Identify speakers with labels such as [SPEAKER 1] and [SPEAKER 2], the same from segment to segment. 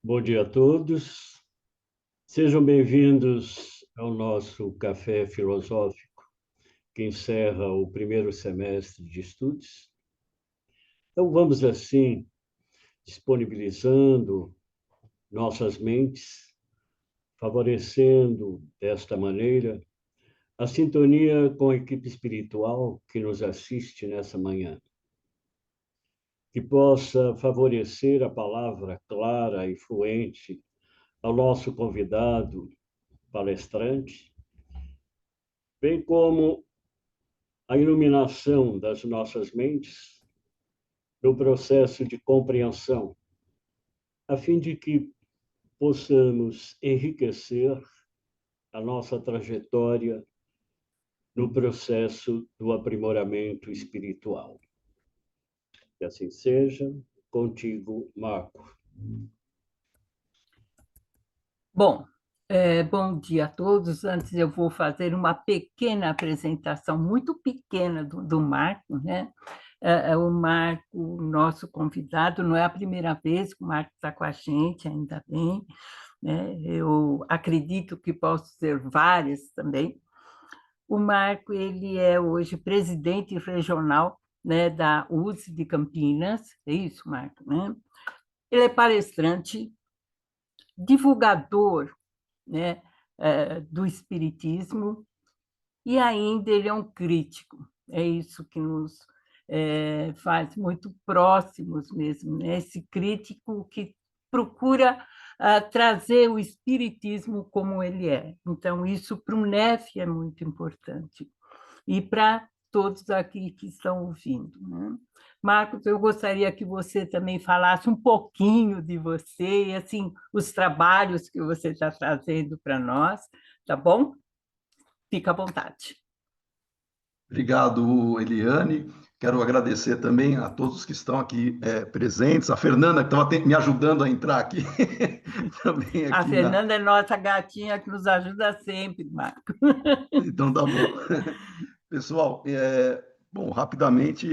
[SPEAKER 1] Bom dia a todos. Sejam bem-vindos ao nosso Café Filosófico, que encerra o primeiro semestre de estudos. Então, vamos assim, disponibilizando nossas mentes, favorecendo desta maneira a sintonia com a equipe espiritual que nos assiste nessa manhã, que possa favorecer a palavra clara e fluente ao nosso convidado palestrante, bem como a iluminação das nossas mentes no processo de compreensão, a fim de que possamos enriquecer a nossa trajetória no processo do aprimoramento espiritual. Que assim seja. Contigo, Marco.
[SPEAKER 2] Bom, bom dia a todos. Antes eu vou fazer uma pequena apresentação, muito pequena, do Marco, né? O Marco, nosso convidado, não é a primeira vez que o Marco está com a gente, ainda bem, né? Eu acredito que posso ser várias também. O Marco, ele é hoje presidente regional, né, da USP de Campinas, é isso, Marco, né? Ele é palestrante, divulgador, né, do espiritismo, e ainda ele é um crítico. É isso que nos faz muito próximos mesmo, né? Esse crítico que procura trazer o espiritismo como ele é. Então, isso para o NEF é muito importante. E para todos aqui que estão ouvindo, né? Marcos, eu gostaria que você também falasse um pouquinho de você e, assim, os trabalhos que você está trazendo para nós, tá bom? Fica à vontade.
[SPEAKER 3] Obrigado, Eliane. Quero agradecer também a todos que estão aqui presentes. A Fernanda, que estava me ajudando a entrar aqui, também
[SPEAKER 2] A
[SPEAKER 3] aqui na...
[SPEAKER 2] Fernanda é nossa gatinha que nos ajuda sempre, Marcos.
[SPEAKER 3] Então, tá bom. Pessoal, bom, rapidamente,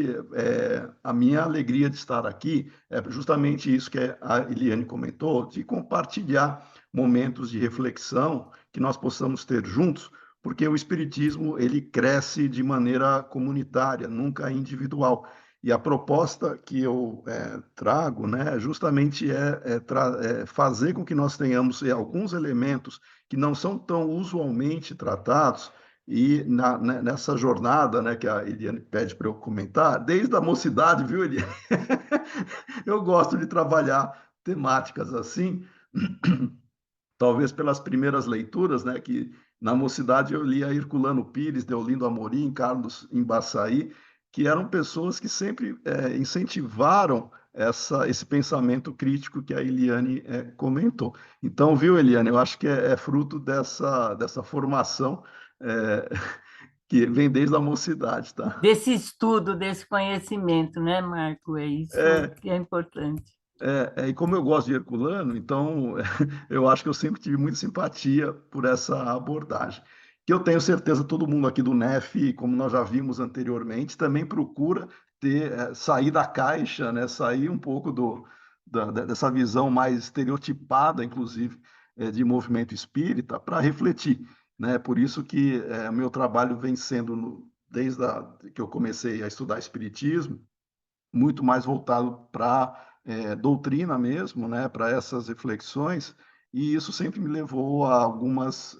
[SPEAKER 3] a minha alegria de estar aqui é justamente isso que a Eliane comentou, de compartilhar momentos de reflexão que nós possamos ter juntos, porque o Espiritismo, ele cresce de maneira comunitária, nunca individual. E a proposta que eu trago, né, justamente é fazer com que nós tenhamos alguns elementos que não são tão usualmente tratados, e nessa jornada, né, que a Eliane pede para eu comentar, desde a mocidade, viu, Eliane? Eu gosto de trabalhar temáticas assim, talvez pelas primeiras leituras, né, que na mocidade eu lia Herculano Pires, Deolindo Amorim, Carlos Embaçaí, que eram pessoas que sempre incentivaram esse pensamento crítico que a Eliane comentou. Então, viu, Eliane, eu acho que é fruto dessa formação é, que vem desde a mocidade, tá?
[SPEAKER 2] Desse estudo, desse conhecimento, né, Marco? É isso
[SPEAKER 3] É,
[SPEAKER 2] que é importante.
[SPEAKER 3] e como eu gosto de Herculano, então eu acho que eu sempre tive muita simpatia por essa abordagem. Que eu tenho certeza todo mundo aqui do NEF, como nós já vimos anteriormente, também procura sair da caixa, né? Sair um pouco dessa visão mais estereotipada, inclusive, de movimento espírita, para refletir. Né? Por isso que o meu trabalho vem sendo, desde que eu comecei a estudar Espiritismo, muito mais voltado para doutrina mesmo, né, para essas reflexões, e isso sempre me levou a algumas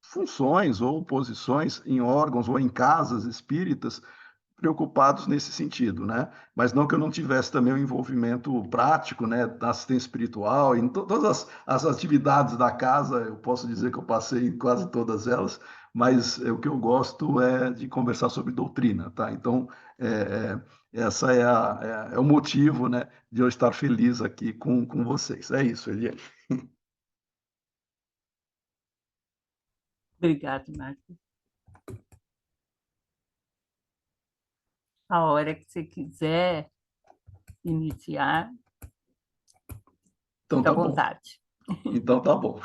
[SPEAKER 3] funções ou posições em órgãos ou em casas espíritas preocupados nesse sentido, né? Mas não que eu não tivesse também o envolvimento prático, né, da assistência espiritual, em todas as atividades da casa, eu posso dizer que eu passei em quase todas elas, mas o que eu gosto é de conversar sobre doutrina, tá? Então, essa é o motivo, né, de eu estar feliz aqui com vocês. É isso, Eliane.
[SPEAKER 2] Obrigada, Marco. A hora que você quiser iniciar,
[SPEAKER 3] Então
[SPEAKER 2] fica à
[SPEAKER 3] tá bom.
[SPEAKER 2] vontade.
[SPEAKER 3] Então tá bom.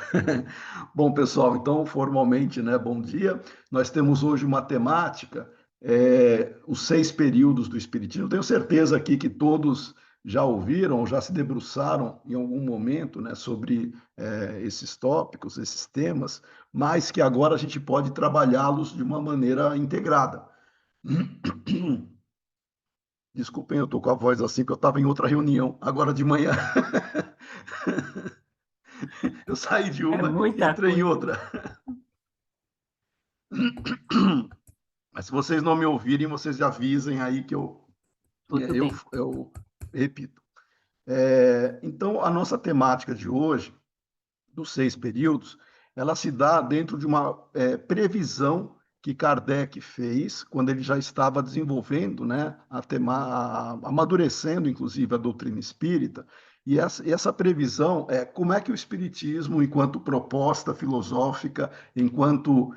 [SPEAKER 3] Bom, pessoal, então formalmente, né, bom dia. Nós temos hoje uma temática, os 6 períodos do Espiritismo. Tenho certeza aqui que todos já ouviram ou já se debruçaram em algum momento, né, sobre esses tópicos, esses temas, mas que agora a gente pode trabalhá-los de uma maneira integrada. Desculpem, eu estou com a voz assim, que eu estava em outra reunião agora de manhã. Eu saí de
[SPEAKER 2] É
[SPEAKER 3] uma e
[SPEAKER 2] muita
[SPEAKER 3] entrei em
[SPEAKER 2] coisa.
[SPEAKER 3] outra. Mas se vocês não me ouvirem, vocês já avisem aí que
[SPEAKER 2] Tudo bem.
[SPEAKER 3] eu repito. Então, a nossa temática de hoje, dos 6 períodos, ela se dá dentro de uma previsão que Kardec fez quando ele já estava desenvolvendo, né, amadurecendo, inclusive, a doutrina espírita. E essa previsão é como é que o espiritismo, enquanto proposta filosófica, enquanto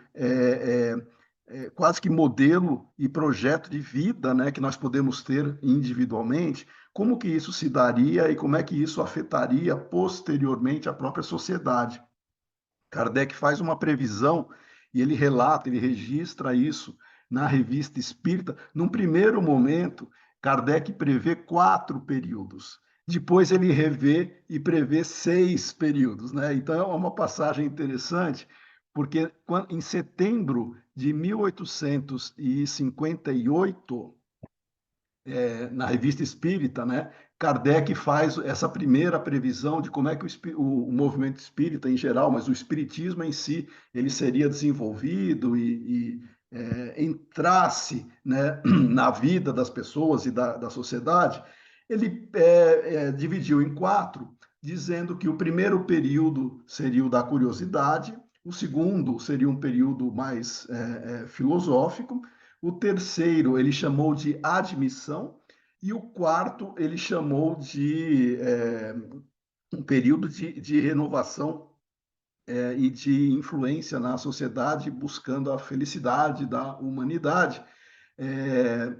[SPEAKER 3] quase que modelo e projeto de vida, né, que nós podemos ter individualmente, como que isso se daria e como é que isso afetaria posteriormente a própria sociedade. Kardec faz uma previsão e ele relata, ele registra isso na Revista Espírita. Num primeiro momento, Kardec prevê 4 períodos. Depois ele revê e prevê 6 períodos, né? Então é uma passagem interessante, porque em setembro de 1858, na Revista Espírita, né, Kardec faz essa primeira previsão de como é que o movimento espírita em geral, mas o espiritismo em si, ele seria desenvolvido e entrasse, né, na vida das pessoas e da sociedade. Ele dividiu em 4, dizendo que o primeiro período seria o da curiosidade, o segundo seria um período mais filosófico, o terceiro ele chamou de admissão, e o quarto ele chamou de um período de renovação e de influência na sociedade, buscando a felicidade da humanidade.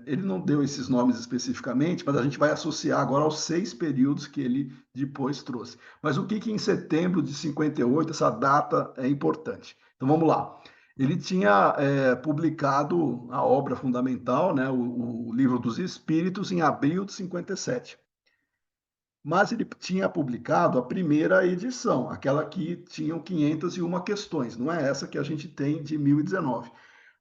[SPEAKER 3] Ele não deu esses nomes especificamente, mas a gente vai associar agora aos 6 períodos que ele depois trouxe. Mas o que em setembro de 58, essa data é importante? Então vamos lá. Ele tinha publicado a obra fundamental, né, o Livro dos Espíritos, em abril de 57. Mas ele tinha publicado a primeira edição, aquela que tinham 501 questões, não é essa que a gente tem de 1019.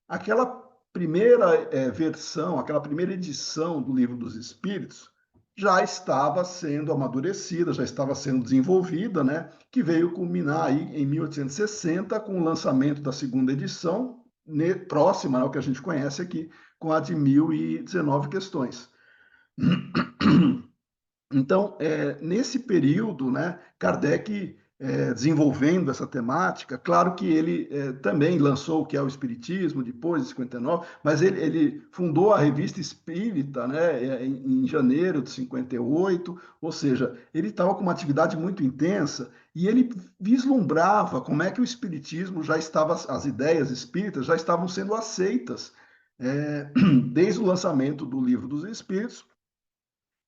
[SPEAKER 3] Aquela primeira versão, aquela primeira edição do Livro dos Espíritos já estava sendo amadurecida, já estava sendo desenvolvida, né? Que veio culminar aí em 1860 com o lançamento da segunda edição, próxima ao que a gente conhece aqui, com a de 1019 questões. Então, nesse período, né, Kardec desenvolvendo essa temática, claro que ele também lançou o que é o Espiritismo, depois de 59, mas ele fundou a Revista Espírita, né, em janeiro de 58, ou seja, ele estava com uma atividade muito intensa e ele vislumbrava como é que o Espiritismo já estava, as ideias espíritas já estavam sendo aceitas desde o lançamento do Livro dos Espíritos.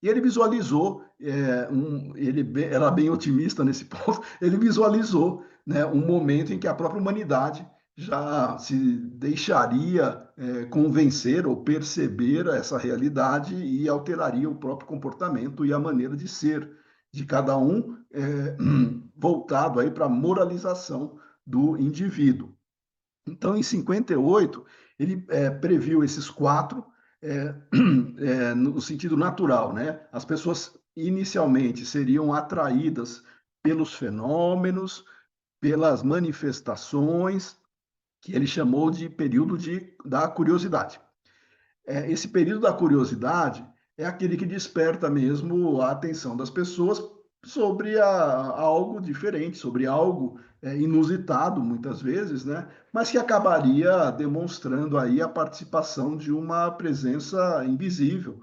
[SPEAKER 3] E ele visualizou, ele era bem otimista nesse ponto, ele visualizou, né, um momento em que a própria humanidade já se deixaria convencer ou perceber essa realidade e alteraria o próprio comportamento e a maneira de ser de cada um, voltado aí para a moralização do indivíduo. Então, em 58, ele previu esses 4, no sentido natural, né? As pessoas inicialmente seriam atraídas pelos fenômenos, pelas manifestações, que ele chamou de período da curiosidade. Esse período da curiosidade é aquele que desperta mesmo a atenção das pessoas sobre algo diferente, sobre algo inusitado, muitas vezes, né? Mas que acabaria demonstrando aí a participação de uma presença invisível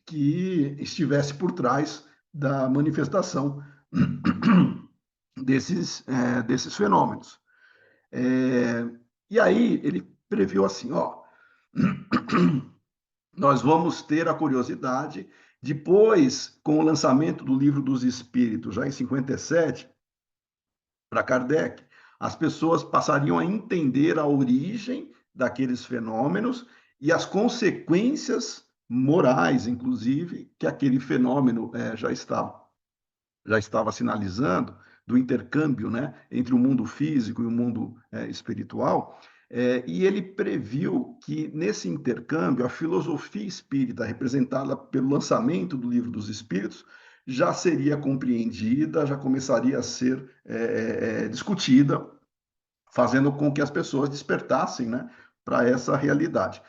[SPEAKER 3] que estivesse por trás da manifestação desses fenômenos. E aí ele previu assim, ó, nós vamos ter a curiosidade. Depois, com o lançamento do Livro dos Espíritos, já em 57, para Kardec, as pessoas passariam a entender a origem daqueles fenômenos e as consequências morais, inclusive, que aquele fenômeno já estava sinalizando, do intercâmbio, né, entre o mundo físico e o mundo espiritual, e ele previu que, nesse intercâmbio, a filosofia espírita, representada pelo lançamento do Livro dos Espíritos, já seria compreendida, já começaria a ser discutida, fazendo com que as pessoas despertassem, né, para essa realidade.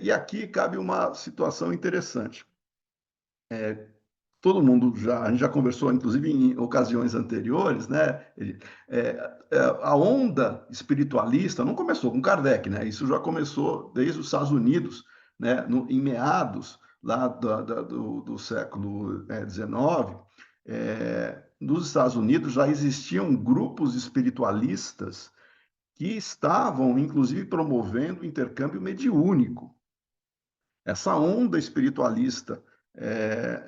[SPEAKER 3] E aqui cabe uma situação interessante. Todo mundo a gente já conversou, inclusive em ocasiões anteriores, né? A onda espiritualista não começou com Kardec, né? Isso já começou desde os Estados Unidos, né? Em meados lá do século XIX, nos Estados Unidos já existiam grupos espiritualistas que estavam, inclusive, promovendo o intercâmbio mediúnico. Essa onda espiritualista,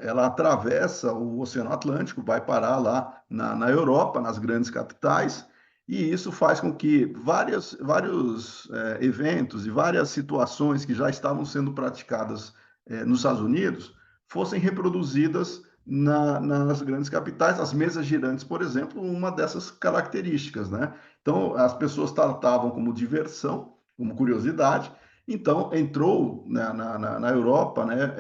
[SPEAKER 3] ela atravessa o Oceano Atlântico, vai parar lá na Europa, nas grandes capitais, e isso faz com que vários eventos e várias situações que já estavam sendo praticadas nos Estados Unidos fossem reproduzidas nas grandes capitais. As mesas girantes, por exemplo, uma dessas características, né? Então, as pessoas tratavam como diversão, como curiosidade. Então, entrou na Europa, né,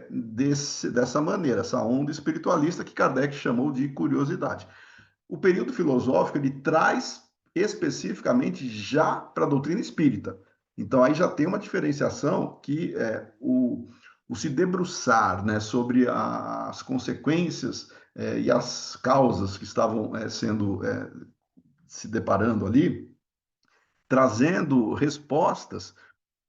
[SPEAKER 3] dessa maneira, essa onda espiritualista que Kardec chamou de curiosidade. O período filosófico, ele traz especificamente já para a doutrina espírita. Então, aí já tem uma diferenciação que o se debruçar, né, sobre as consequências e as causas que estavam se deparando ali, trazendo respostas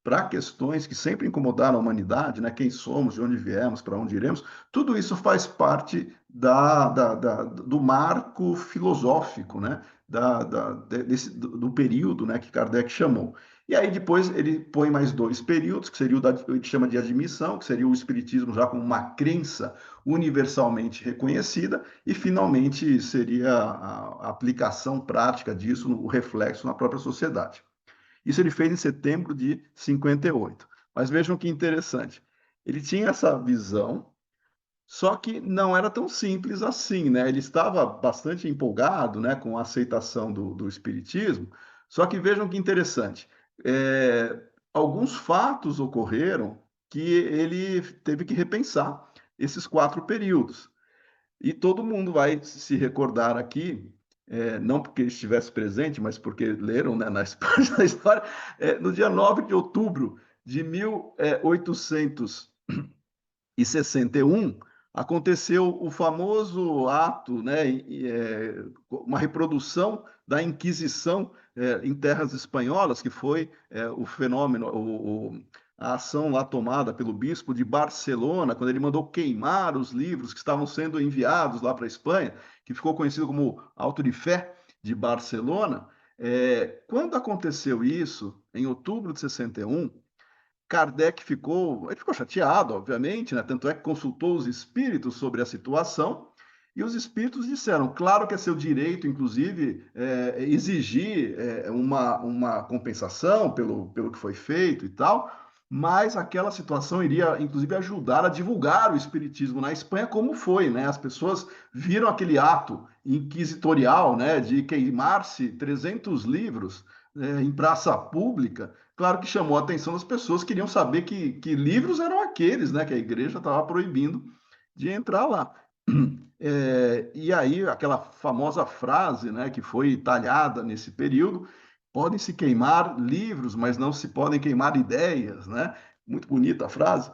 [SPEAKER 3] para questões que sempre incomodaram a humanidade, né? Quem somos, de onde viemos, para onde iremos, tudo isso faz parte do marco filosófico, né? Do período, né, que Kardec chamou. E aí depois ele põe mais dois períodos, que seria ele chama de admissão, que seria o espiritismo já como uma crença universalmente reconhecida, e finalmente seria a aplicação prática disso, o reflexo na própria sociedade. Isso ele fez em setembro de 58. Mas vejam que interessante. Ele tinha essa visão, só que não era tão simples assim, né? Ele estava bastante empolgado, né, com a aceitação do espiritismo, só que vejam que interessante. Alguns fatos ocorreram que ele teve que repensar esses 4 períodos. E todo mundo vai se recordar aqui, não porque estivesse presente, mas porque leram, né, nas páginas da história, no dia 9 de outubro de 1861, aconteceu o famoso ato, né, uma reprodução da Inquisição em terras espanholas, que foi o fenômeno, a ação lá tomada pelo bispo de Barcelona, quando ele mandou queimar os livros que estavam sendo enviados lá para a Espanha, que ficou conhecido como Auto de Fé de Barcelona. Quando aconteceu isso, em outubro de 61, Kardec ele ficou chateado, obviamente, né? Tanto é que consultou os espíritos sobre a situação, e os espíritos disseram, claro que é seu direito, inclusive, exigir uma compensação pelo que foi feito e tal, mas aquela situação iria, inclusive, ajudar a divulgar o espiritismo na Espanha, como foi, né? As pessoas viram aquele ato inquisitorial, né, de queimar-se 300 livros em praça pública. Claro que chamou a atenção das pessoas, queriam saber que livros eram aqueles, né, que a igreja estava proibindo de entrar lá. E aí, aquela famosa frase, né, que foi talhada nesse período, podem se queimar livros, mas não se podem queimar ideias, né? Muito bonita a frase.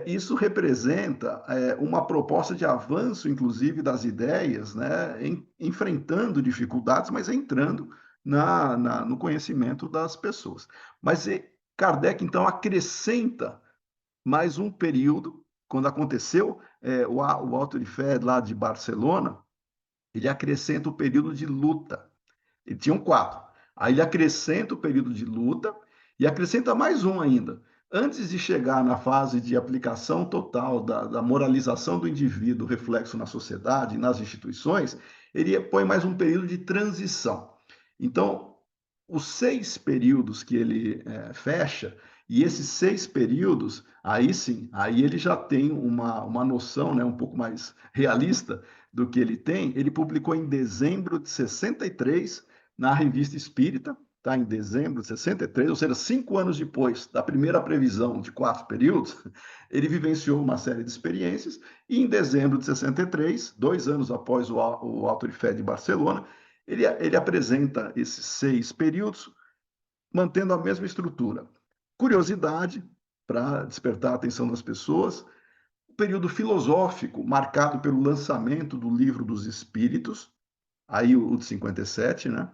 [SPEAKER 3] Isso representa uma proposta de avanço, inclusive, das ideias, né, enfrentando dificuldades, mas entrando no conhecimento das pessoas. Mas Kardec, então, acrescenta mais um período, quando aconteceu o Auto de Fé lá de Barcelona, ele acrescenta o período de luta. Ele tinha 4. Aí ele acrescenta o período de luta e acrescenta mais um ainda. Antes de chegar na fase de aplicação total da moralização do indivíduo, reflexo na sociedade e nas instituições, ele põe mais um período de transição. Então, os 6 períodos que ele fecha, E esses 6 períodos, aí sim, aí ele já tem uma noção, né, um pouco mais realista do que ele tem. Ele publicou em dezembro de 63 na Revista Espírita, tá? Em dezembro de 63, ou seja, 5 anos depois da primeira previsão de 4 períodos, ele vivenciou uma série de experiências e em dezembro de 63, 2 anos após o Auto de Fé de Barcelona, ele apresenta esses 6 períodos, mantendo a mesma estrutura. Curiosidade, para despertar a atenção das pessoas, o período filosófico, marcado pelo lançamento do Livro dos Espíritos, aí o de 57, né?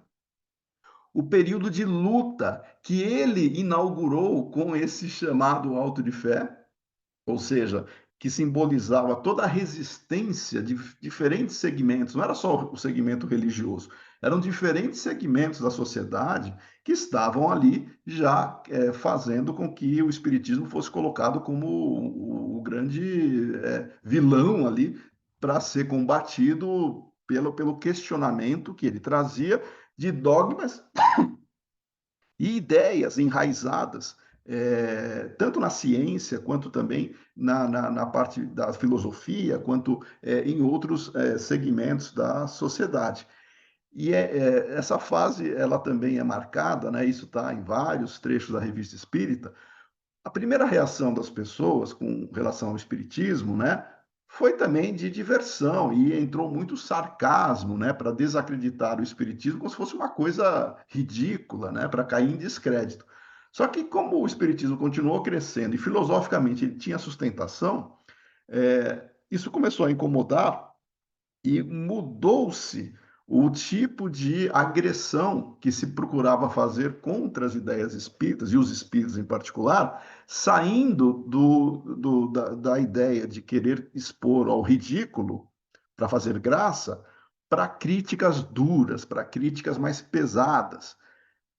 [SPEAKER 3] O período de luta que ele inaugurou com esse chamado Auto de Fé, ou seja, que simbolizava toda a resistência de diferentes segmentos, não era só o segmento religioso, eram diferentes segmentos da sociedade que estavam ali já fazendo com que o espiritismo fosse colocado como o grande vilão ali para ser combatido pelo questionamento que ele trazia de dogmas e ideias enraizadas, tanto na ciência, quanto também na parte da filosofia, quanto em outros segmentos da sociedade. E essa fase, ela também é marcada, né, isso está em vários trechos da Revista Espírita. A primeira reação das pessoas com relação ao espiritismo, né, foi também de diversão e entrou muito sarcasmo, né, para desacreditar o espiritismo como se fosse uma coisa ridícula, né, para cair em descrédito. Só que como o espiritismo continuou crescendo e filosoficamente ele tinha sustentação, isso começou a incomodar e mudou-se o tipo de agressão que se procurava fazer contra as ideias espíritas, e os espíritas em particular, saindo da ideia de querer expor ao ridículo, para fazer graça, para críticas duras, para críticas mais pesadas.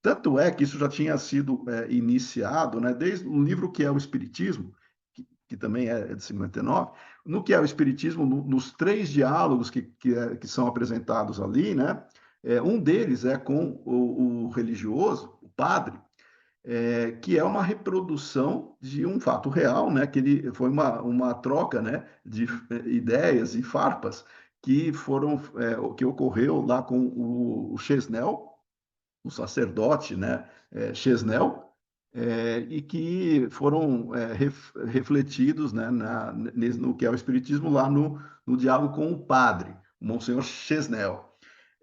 [SPEAKER 3] Tanto é que isso já tinha sido iniciado, né, desde um livro que é o Espiritismo, que também é de 59, no que é o Espiritismo, nos 3 diálogos que são apresentados ali, né, um deles é com o religioso, o padre, que é uma reprodução de um fato real, né, que ele foi uma troca, né, de ideias e farpas que ocorreu lá com o Chesnel, o sacerdote, né, Chesnel, e que foram refletidos, né, no que é o Espiritismo lá no diálogo com o padre, o Monsenhor Chesnel.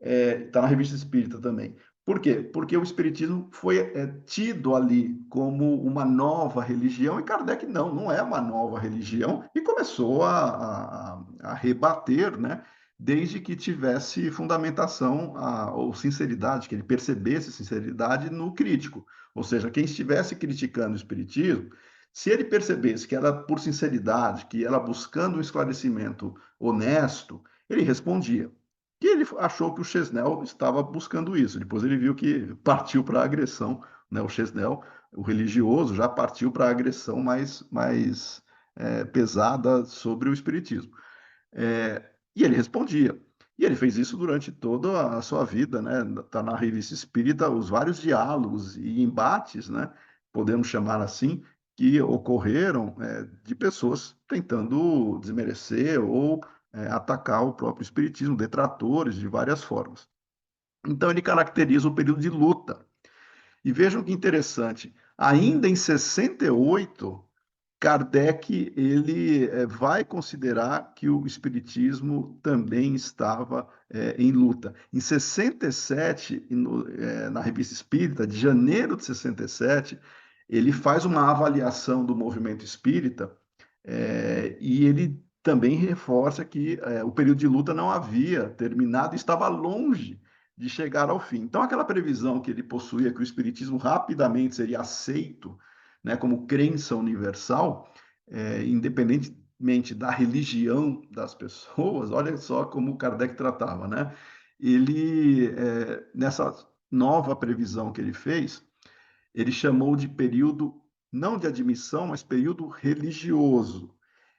[SPEAKER 3] Está na Revista Espírita também. Por quê? Porque o Espiritismo foi tido ali como uma nova religião, e Kardec não é uma nova religião, e começou a rebater, né, desde que tivesse fundamentação ou sinceridade, que ele percebesse sinceridade no crítico. Ou seja, quem estivesse criticando o Espiritismo, se ele percebesse que era por sinceridade, que era buscando um esclarecimento honesto, ele respondia. E ele achou que o Chesnel estava buscando isso. Depois ele viu que partiu para a agressão, né? O Chesnel, o religioso, já partiu para a agressão mais pesada sobre o espiritismo. E ele respondia. E ele fez isso durante toda a sua vida, né? Está na Revista Espírita os vários diálogos e embates, né? Podemos chamar assim, que ocorreram de pessoas tentando desmerecer ou atacar o próprio espiritismo, detratores de várias formas. Então ele caracteriza o período de luta. E vejam que interessante, ainda em 68, Kardec ele vai considerar que o espiritismo também estava em luta. Em 67, na Revista Espírita, de janeiro de 67, ele faz uma avaliação do movimento espírita e ele também reforça que o período de luta não havia terminado, estava longe de chegar ao fim. Então, aquela previsão que ele possuía que o espiritismo rapidamente seria aceito, né, como crença universal, independentemente da religião das pessoas, olha só como Kardec tratava, né? Ele, nessa nova previsão que ele fez, ele chamou de período, não de admissão, mas período religioso.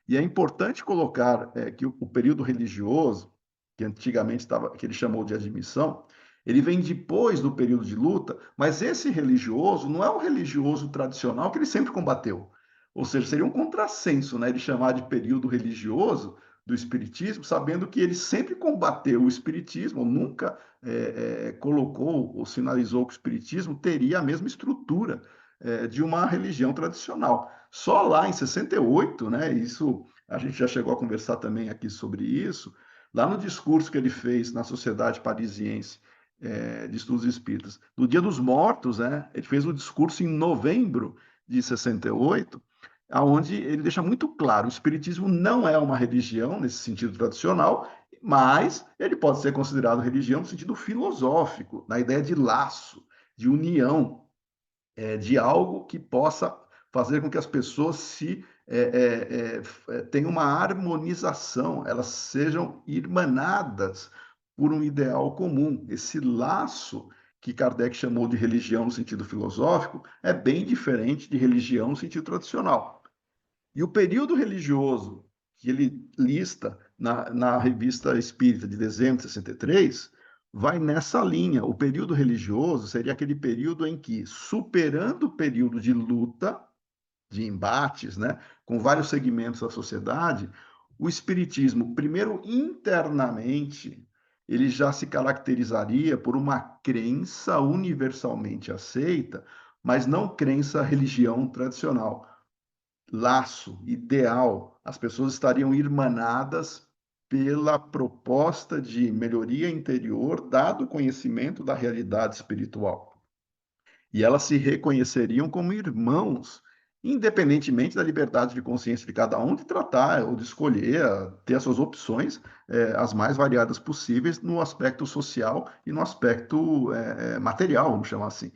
[SPEAKER 3] E é importante colocar que o período religioso, que antigamente que ele chamou de admissão, Ele vem depois do período de luta, mas esse religioso não é o religioso tradicional que ele sempre combateu. Ou seja, seria um contrassenso, né, ele chamar de período religioso do espiritismo, sabendo que ele sempre combateu o espiritismo, nunca colocou ou sinalizou que o espiritismo teria a mesma estrutura de uma religião tradicional. Só lá em 68, né, isso a gente já chegou a conversar também aqui sobre isso, lá no discurso que ele fez na Sociedade Parisiense de Estudos Espíritas, no Dia dos Mortos, né, ele fez um discurso em novembro de 68, aonde ele deixa muito claro, o espiritismo não é uma religião nesse sentido tradicional, mas ele pode ser considerado religião no sentido filosófico, na ideia de laço, de união, de algo que possa fazer com que as pessoas tenham uma harmonização, elas sejam irmanadas por um ideal comum. Esse laço que Kardec chamou de religião no sentido filosófico é bem diferente de religião no sentido tradicional. E o período religioso que ele lista na Revista Espírita de dezembro de 63 vai nessa linha. O período religioso seria aquele período em que, superando o período de luta, de embates, né, com vários segmentos da sociedade, o espiritismo, primeiro internamente, ele já se caracterizaria por uma crença universalmente aceita, mas não crença religião tradicional, laço ideal, as pessoas estariam irmanadas pela proposta de melhoria interior, dado o conhecimento da realidade espiritual. E elas se reconheceriam como irmãos, independentemente da liberdade de consciência de cada um de tratar ou de escolher, ter as suas opções, as mais variadas possíveis no aspecto social e no aspecto material, vamos chamar assim.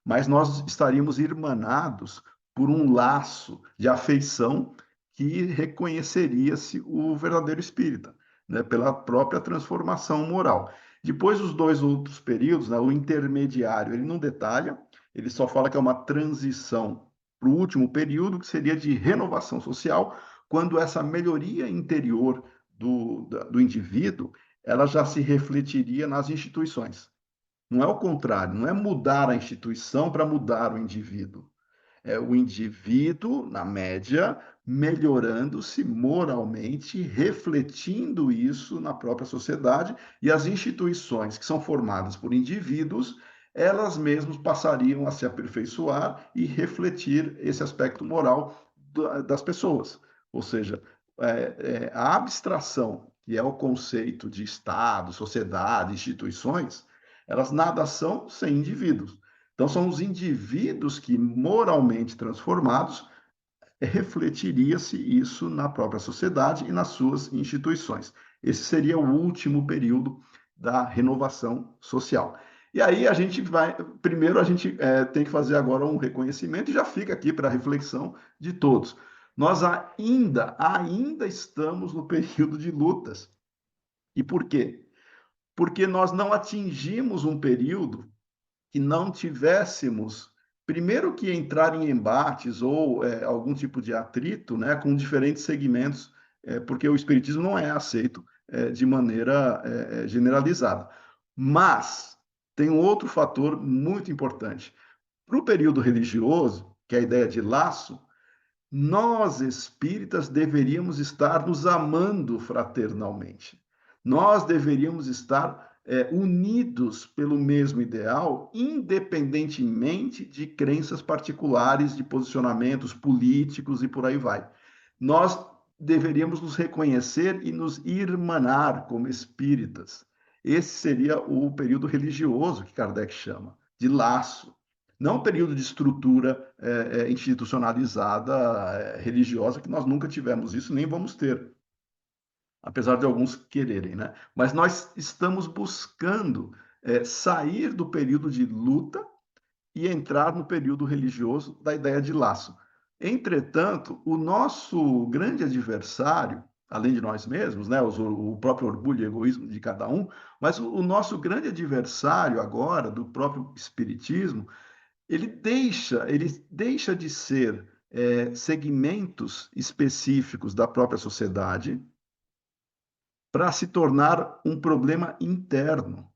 [SPEAKER 3] Mas nós estaríamos irmanados por um laço de afeição que reconheceria-se o verdadeiro espírita, né, pela própria transformação moral. Depois dos dois outros períodos, né, o intermediário, ele não detalha, ele só fala que é uma transição para o último período, que seria de renovação social, quando essa melhoria interior do indivíduo, ela já se refletiria nas instituições. Não é o contrário, não é mudar a instituição para mudar o indivíduo. É o indivíduo, na média, melhorando-se moralmente, refletindo isso na própria sociedade, e as instituições que são formadas por indivíduos, elas mesmas passariam a se aperfeiçoar e refletir esse aspecto moral das pessoas. Ou seja, a abstração, que é o conceito de Estado, sociedade, instituições, elas nada são sem indivíduos. Então, são os indivíduos que, moralmente transformados, refletiria-se isso na própria sociedade e nas suas instituições. Esse seria o último período da renovação social. E aí a gente vai, primeiro a gente tem que fazer agora um reconhecimento e já fica aqui para a reflexão de todos. Nós ainda estamos no período de lutas. E por quê? Porque nós não atingimos um período que não tivéssemos, primeiro que entrar em embates ou algum tipo de atrito, né, com diferentes segmentos, porque o espiritismo não é aceito de maneira generalizada. Mas tem um outro fator muito importante. Para o período religioso, que é a ideia de laço, nós espíritas deveríamos estar nos amando fraternalmente. Nós deveríamos estar unidos pelo mesmo ideal, independentemente de crenças particulares, de posicionamentos políticos e por aí vai. Nós deveríamos nos reconhecer e nos irmanar como espíritas. Esse seria o período religioso que Kardec chama de laço. Não um período de estrutura institucionalizada, religiosa, que nós nunca tivemos isso, nem vamos ter, apesar de alguns quererem, né? Mas nós estamos buscando sair do período de luta e entrar no período religioso da ideia de laço. Entretanto, o nosso grande adversário, além de nós mesmos, né, o próprio orgulho e egoísmo de cada um, mas o nosso grande adversário agora, do próprio espiritismo, ele deixa de ser segmentos específicos da própria sociedade para se tornar um problema interno.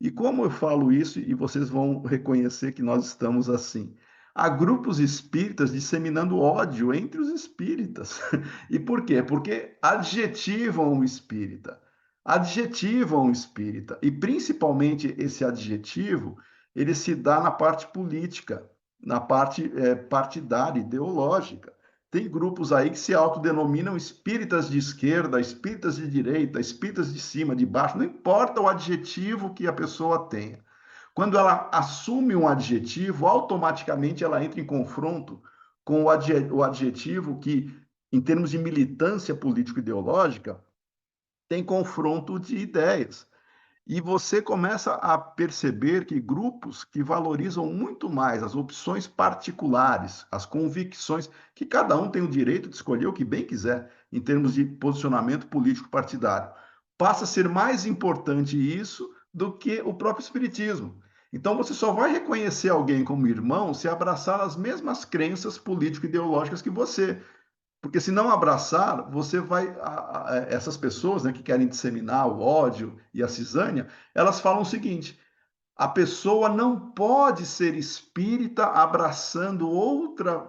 [SPEAKER 3] E como eu falo isso, e vocês vão reconhecer que nós estamos assim? Há grupos espíritas disseminando ódio entre os espíritas. E por quê? Porque adjetivam o espírita. Adjetivam o espírita. E principalmente esse adjetivo, ele se dá na parte política, na parte partidária, ideológica. Tem grupos aí que se autodenominam espíritas de esquerda, espíritas de direita, espíritas de cima, de baixo, não importa o adjetivo que a pessoa tenha. Quando ela assume um adjetivo, automaticamente ela entra em confronto com o adjetivo que, em termos de militância político-ideológica, tem confronto de ideias. E você começa a perceber que grupos que valorizam muito mais as opções particulares, as convicções, que cada um tem o direito de escolher o que bem quiser, em termos de posicionamento político partidário, passa a ser mais importante isso do que o próprio espiritismo. Então você só vai reconhecer alguém como irmão se abraçar as mesmas crenças político-ideológicas que você. Porque se não abraçar, você vai. Essas pessoas, né, que querem disseminar o ódio e a cisânia, elas falam o seguinte: a pessoa não pode ser espírita abraçando outra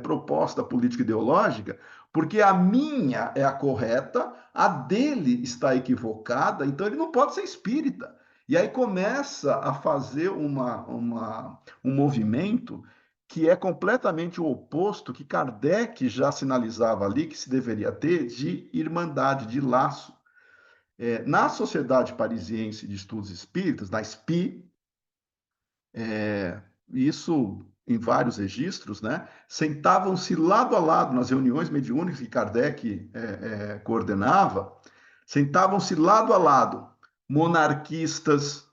[SPEAKER 3] proposta política ideológica, porque a minha é a correta, a dele está equivocada, então ele não pode ser espírita. E aí começa a fazer um movimento que é completamente o oposto que Kardec já sinalizava ali que se deveria ter de irmandade, de laço. Na Sociedade Parisiense de Estudos Espíritas, na SPI, isso em vários registros, né? Sentavam-se lado a lado nas reuniões mediúnicas que Kardec coordenava, sentavam-se lado a lado monarquistas,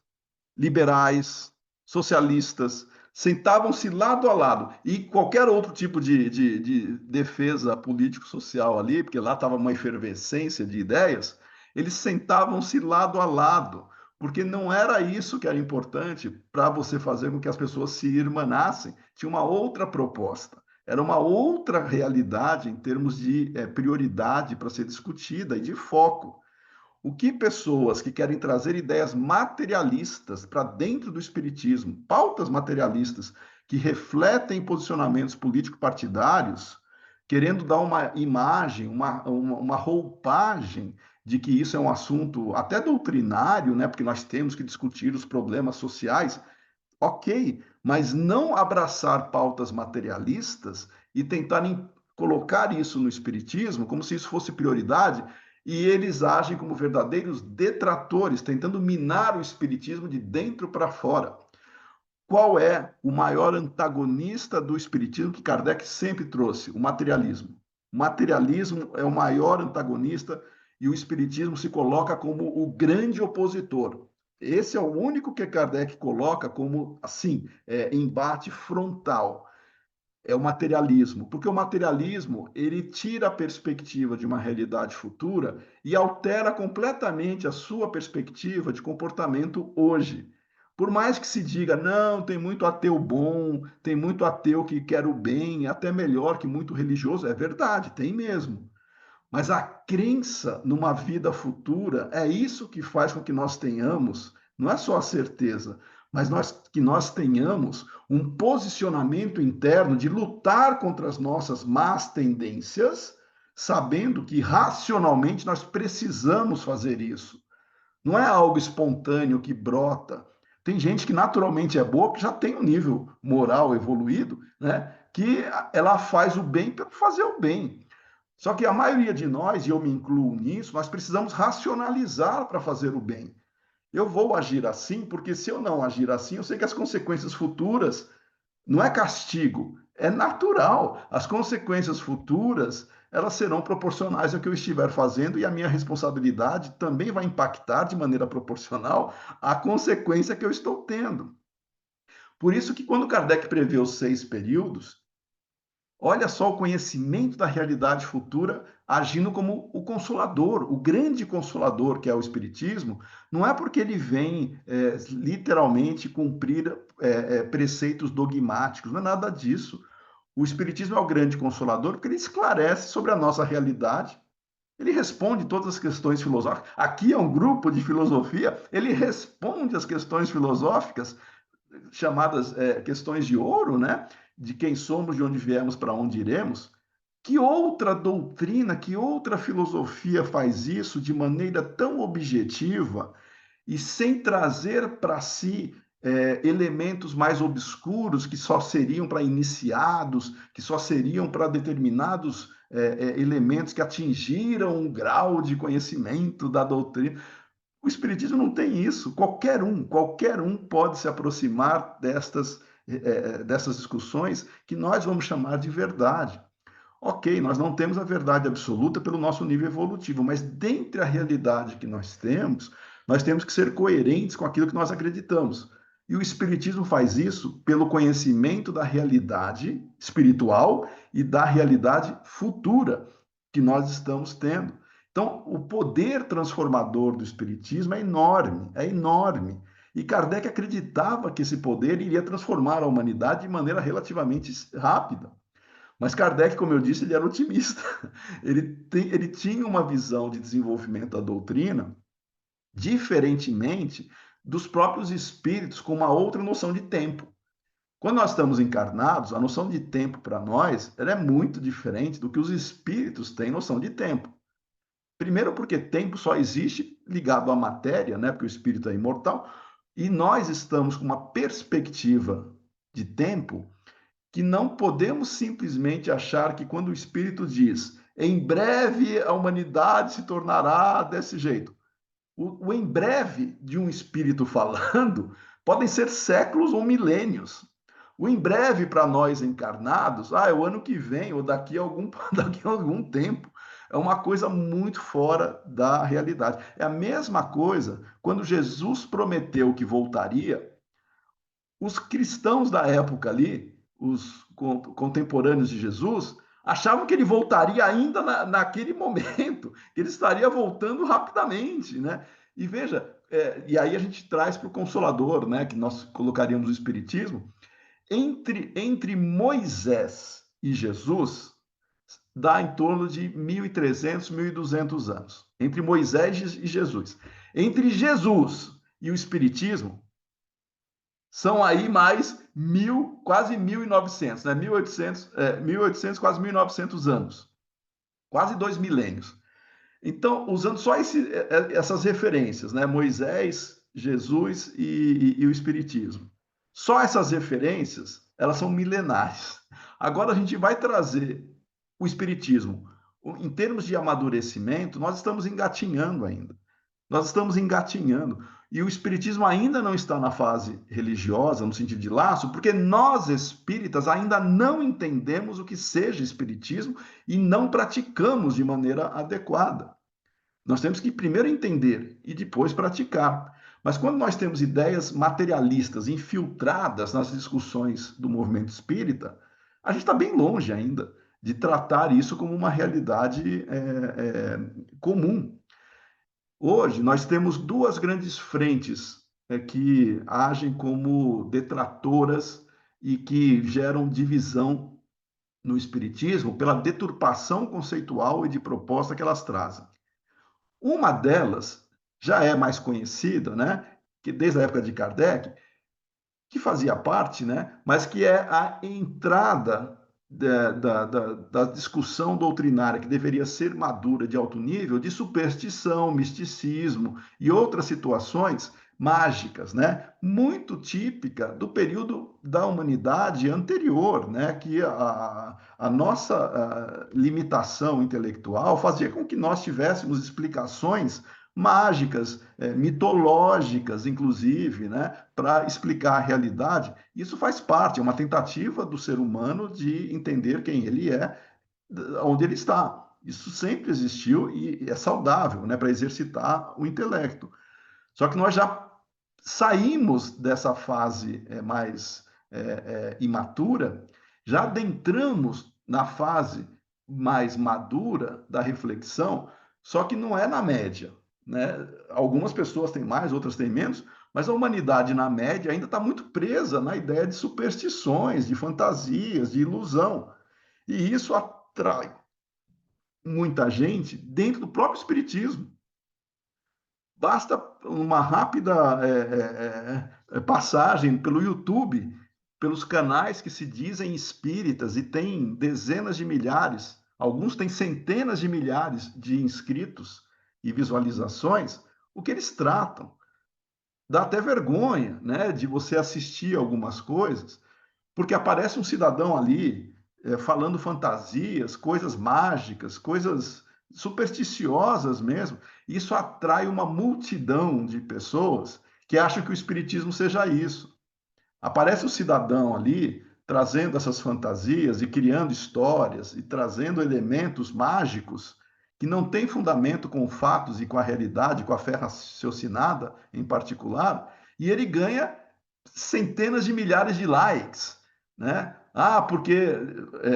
[SPEAKER 3] liberais, socialistas, sentavam-se lado a lado. E qualquer outro tipo de defesa político-social ali, porque lá estava uma efervescência de ideias, eles sentavam-se lado a lado, porque não era isso que era importante para você fazer com que as pessoas se irmanassem. Tinha uma outra proposta. Era uma outra realidade em termos de prioridade para ser discutida e de foco. O que pessoas que querem trazer ideias materialistas para dentro do espiritismo, pautas materialistas que refletem posicionamentos político-partidários, querendo dar uma imagem, uma roupagem de que isso é um assunto até doutrinário, né? Porque nós temos que discutir os problemas sociais, ok, mas não abraçar pautas materialistas e tentarem colocar isso no espiritismo como se isso fosse prioridade, e eles agem como verdadeiros detratores, tentando minar o espiritismo de dentro para fora. Qual é o maior antagonista do espiritismo que Kardec sempre trouxe? O materialismo. O materialismo é o maior antagonista e o espiritismo se coloca como o grande opositor. Esse é o único que Kardec coloca como, assim, embate frontal. É o materialismo, porque o materialismo ele tira a perspectiva de uma realidade futura e altera completamente a sua perspectiva de comportamento hoje. Por mais que se diga, não, tem muito ateu bom, tem muito ateu que quer o bem, até melhor que muito religioso, é verdade, tem mesmo. Mas a crença numa vida futura é isso que faz com que nós tenhamos, não é só a certeza, mas que nós tenhamos um posicionamento interno de lutar contra as nossas más tendências, sabendo que racionalmente nós precisamos fazer isso. Não é algo espontâneo que brota. Tem gente que naturalmente é boa, que já tem um nível moral evoluído, né? Que ela faz o bem para fazer o bem. Só que a maioria de nós, e eu me incluo nisso, nós precisamos racionalizar para fazer o bem. Eu vou agir assim, porque se eu não agir assim, eu sei que as consequências futuras não é castigo, é natural. As consequências futuras, elas serão proporcionais ao que eu estiver fazendo e a minha responsabilidade também vai impactar de maneira proporcional à consequência que eu estou tendo. Por isso que quando Kardec prevê os 6 períodos, olha só o conhecimento da realidade futura agindo como o consolador, o grande consolador que é o Espiritismo, não é porque ele vem literalmente cumprir preceitos dogmáticos, não é nada disso. O Espiritismo é o grande consolador porque ele esclarece sobre a nossa realidade Ele responde todas as questões filosóficas. Aqui é um grupo de filosofia, ele responde as questões filosóficas, chamadas questões de ouro, né? De quem somos, de onde viemos, para onde iremos. Que outra doutrina, que outra filosofia faz isso de maneira tão objetiva e sem trazer para si elementos mais obscuros que só seriam para iniciados, que só seriam para determinados elementos que atingiram um grau de conhecimento da doutrina? O Espiritismo não tem isso. Qualquer um pode se aproximar dessas discussões que nós vamos chamar de verdade. Ok, nós não temos a verdade absoluta pelo nosso nível evolutivo, mas dentre a realidade que nós temos que ser coerentes com aquilo que nós acreditamos. E o Espiritismo faz isso pelo conhecimento da realidade espiritual e da realidade futura que nós estamos tendo. Então, o poder transformador do Espiritismo é enorme, é enorme. E Kardec acreditava que esse poder iria transformar a humanidade de maneira relativamente rápida. Mas Kardec, como eu disse, ele era otimista. Ele tinha uma visão de desenvolvimento da doutrina diferentemente dos próprios espíritos, com uma outra noção de tempo. Quando nós estamos encarnados, a noção de tempo para nós ela é muito diferente do que os espíritos têm noção de tempo. Primeiro porque tempo só existe ligado à matéria, né? Porque o espírito é imortal, e nós estamos com uma perspectiva de tempo que não podemos simplesmente achar que quando o Espírito diz em breve a humanidade se tornará desse jeito. O em breve de um Espírito falando podem ser séculos ou milênios. O em breve para nós encarnados, é o ano que vem ou daqui a algum tempo. É uma coisa muito fora da realidade. É a mesma coisa quando Jesus prometeu que voltaria. Os cristãos da época ali, os contemporâneos de Jesus, achavam que ele voltaria ainda naquele momento, que ele estaria voltando rapidamente, né? E veja, e aí a gente traz para o Consolador, né, que nós colocaríamos o Espiritismo, entre Moisés e Jesus, dá em torno de 1.300, 1.200 anos. Entre Moisés e Jesus. Entre Jesus e o Espiritismo, são aí mais quase 1.900, né? 1.800, quase 1.900 anos. Quase 2 milênios. Então, usando só essas referências, né? Moisés, Jesus e o Espiritismo. Só essas referências, elas são milenares. Agora a gente vai trazer o Espiritismo. Em termos de amadurecimento, nós estamos engatinhando ainda. Nós estamos engatinhando. E o Espiritismo ainda não está na fase religiosa, no sentido de laço, porque nós espíritas ainda não entendemos o que seja Espiritismo e não praticamos de maneira adequada. Nós temos que primeiro entender e depois praticar. Mas quando nós temos ideias materialistas infiltradas nas discussões do movimento espírita, a gente está bem longe ainda de tratar isso como uma realidade comum. Hoje, nós temos duas grandes frentes que agem como detratoras e que geram divisão no Espiritismo pela deturpação conceitual e de proposta que elas trazem. Uma delas já é mais conhecida, né, que desde a época de Kardec, que fazia parte, né, mas que é a entrada da discussão doutrinária, que deveria ser madura de alto nível, de superstição, misticismo e outras situações mágicas, né? Muito típica do período da humanidade anterior, né? Que a nossa limitação intelectual fazia com que nós tivéssemos explicações mágicas, mitológicas, inclusive, né, para explicar a realidade. Isso faz parte, é uma tentativa do ser humano de entender quem ele é, onde ele está. Isso sempre existiu e é saudável, né, para exercitar o intelecto. Só que nós já saímos dessa fase mais imatura, já adentramos na fase mais madura da reflexão, só que não é na média. Né? Algumas pessoas têm mais, outras têm menos, mas a humanidade, na média, ainda está muito presa na ideia de superstições, de fantasias, de ilusão. E isso atrai muita gente dentro do próprio espiritismo. Basta uma rápida passagem pelo YouTube, pelos canais que se dizem espíritas e tem dezenas de milhares, alguns têm centenas de milhares de inscritos e visualizações, o que eles tratam. Dá até vergonha, né, de você assistir algumas coisas, porque aparece um cidadão ali falando fantasias, coisas mágicas, coisas supersticiosas mesmo. Isso atrai uma multidão de pessoas que acham que o espiritismo seja isso. Aparece o cidadão ali trazendo essas fantasias e criando histórias e trazendo elementos mágicos que não têm fundamento com fatos e com a realidade, com a fé raciocinada em particular, e ele ganha centenas de milhares de likes, né? Ah, porque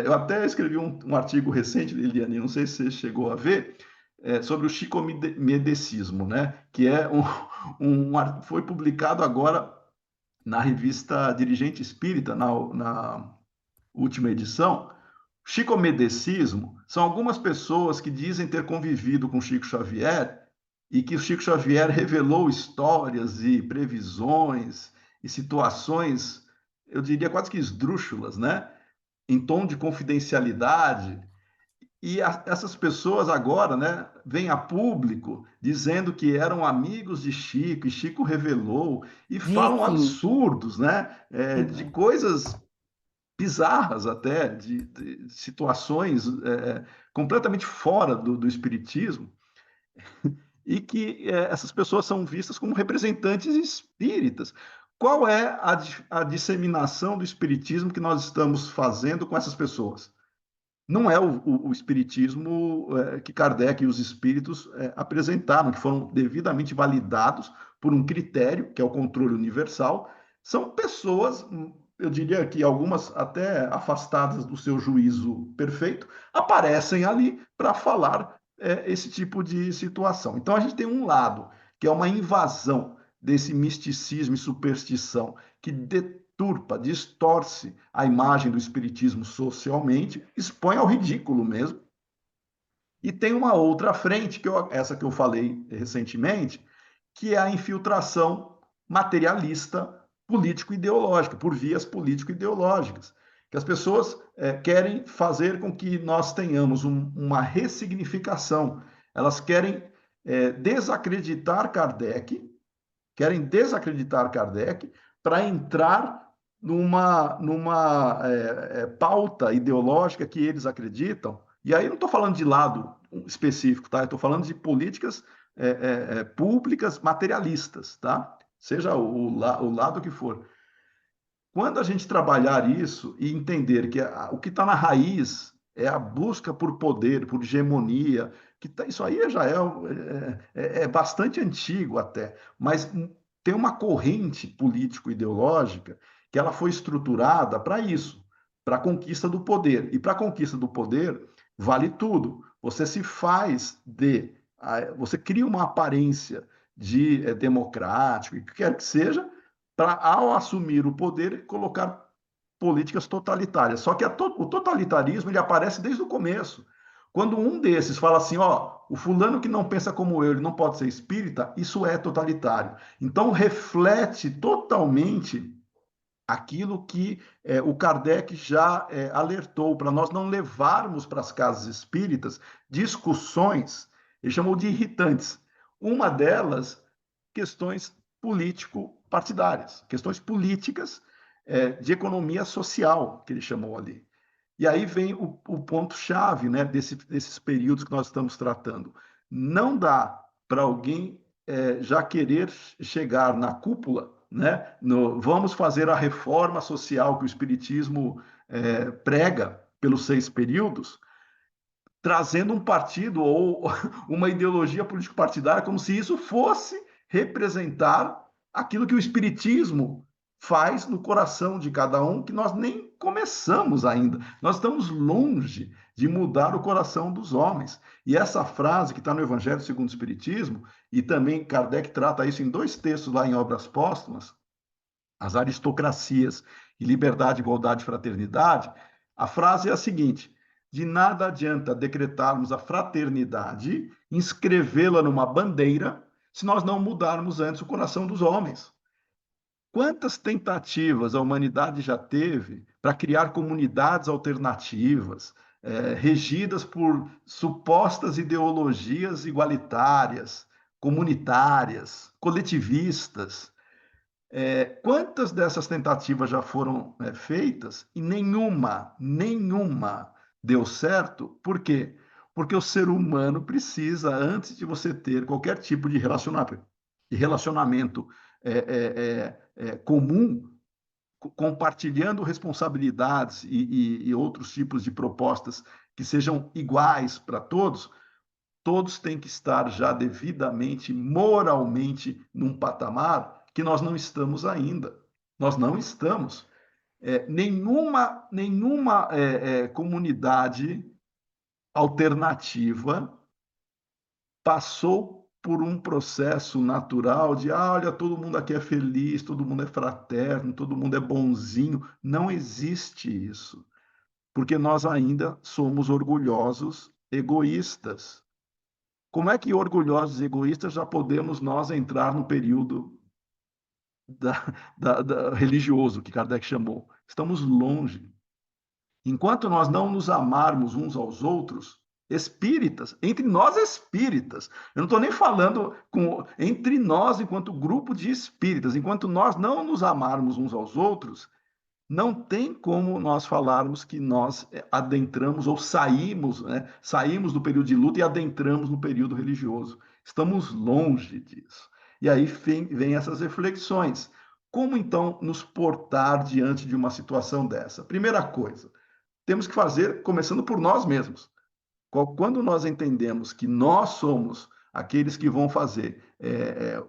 [SPEAKER 3] eu até escrevi um artigo recente, Liliane, não sei se você chegou a ver, sobre o chicomedecismo, né? Que é foi publicado agora na revista Dirigente Espírita, na última edição. Chicomedecismo são algumas pessoas que dizem ter convivido com Chico Xavier e que o Chico Xavier revelou histórias e previsões e situações, eu diria quase que esdrúxulas, né? Em tom de confidencialidade. E essas pessoas agora, né, vêm a público dizendo que eram amigos de Chico, e Chico revelou, e falam
[SPEAKER 2] Sim,
[SPEAKER 3] absurdos, né, de coisas bizarras até, de situações completamente fora do espiritismo, e que essas pessoas são vistas como representantes espíritas. Qual é a disseminação do espiritismo que nós estamos fazendo com essas pessoas? Não é o espiritismo que Kardec e os espíritos apresentaram, que foram devidamente validados por um critério, que é o controle universal. São pessoas, eu diria que algumas até afastadas do seu juízo perfeito, aparecem ali para falar esse tipo de situação. Então a gente tem um lado, que é uma invasão desse misticismo e superstição, que deturpa, distorce a imagem do espiritismo socialmente, expõe ao ridículo mesmo. E tem uma outra frente, essa que eu falei recentemente, que é a infiltração materialista político-ideológica, por vias político-ideológicas, que as pessoas querem fazer com que nós tenhamos uma ressignificação. Elas querem desacreditar Kardec, para entrar numa pauta ideológica que eles acreditam. E aí eu não estou falando de lado específico, tá? Eu estou falando de políticas públicas materialistas, tá? Seja o lado que for. Quando a gente trabalhar isso e entender que o que está na raiz é a busca por poder, por hegemonia, isso aí já é bastante antigo até, mas tem uma corrente político-ideológica que ela foi estruturada para isso, para a conquista do poder. E para a conquista do poder vale tudo. Você se faz você cria uma aparência de democrático, o que quer que seja, para, ao assumir o poder, colocar políticas totalitárias. Só que o totalitarismo ele aparece desde o começo. Quando um desses fala assim, ó, o fulano que não pensa como eu, ele não pode ser espírita, isso é totalitário. Então, reflete totalmente aquilo que o Kardec já alertou, para nós não levarmos para as casas espíritas discussões, ele chamou de irritantes. Uma delas, questões político-partidárias, questões políticas de economia social, que ele chamou ali. E aí vem o ponto-chave, né, desses períodos que nós estamos tratando. Não dá para alguém já querer chegar na cúpula, né, vamos fazer a reforma social que o Espiritismo prega pelos 6 períodos, trazendo um partido ou uma ideologia político-partidária como se isso fosse representar aquilo que o Espiritismo faz no coração de cada um, que nós nem começamos ainda. Nós estamos longe de mudar o coração dos homens. E essa frase que está no Evangelho segundo o Espiritismo, e também Kardec trata isso em 2 textos lá em Obras Póstumas, as aristocracias e liberdade, igualdade e fraternidade, a frase é a seguinte: De nada adianta decretarmos a fraternidade, inscrevê-la numa bandeira, se nós não mudarmos antes o coração dos homens. Quantas tentativas a humanidade já teve para criar comunidades alternativas, regidas por supostas ideologias igualitárias, comunitárias, coletivistas? Quantas dessas tentativas já foram feitas e nenhuma deu certo? Por quê? Porque o ser humano precisa, antes de você ter qualquer tipo de relacionamento comum, compartilhando responsabilidades e outros tipos de propostas que sejam iguais para todos, todos têm que estar já devidamente, moralmente, num patamar que nós não estamos ainda. Nós não estamos. Nenhuma comunidade alternativa passou por um processo natural de, olha, todo mundo aqui é feliz, todo mundo é fraterno, todo mundo é bonzinho. Não existe isso, porque nós ainda somos orgulhosos, egoístas. Como é que orgulhosos e egoístas já podemos nós entrar no período religioso, que Kardec chamou? Estamos longe. Enquanto nós não nos amarmos uns aos outros, espíritas, entre nós espíritas, eu não estou nem falando entre nós enquanto grupo de espíritas, enquanto nós não nos amarmos uns aos outros, não tem como nós falarmos que nós adentramos ou saímos, né? Saímos do período de luta e adentramos no período religioso. Estamos longe disso. E aí vem essas reflexões. Como então nos portar diante de uma situação dessa? Primeira coisa, temos que fazer começando por nós mesmos. Quando nós entendemos que nós somos aqueles que vão fazer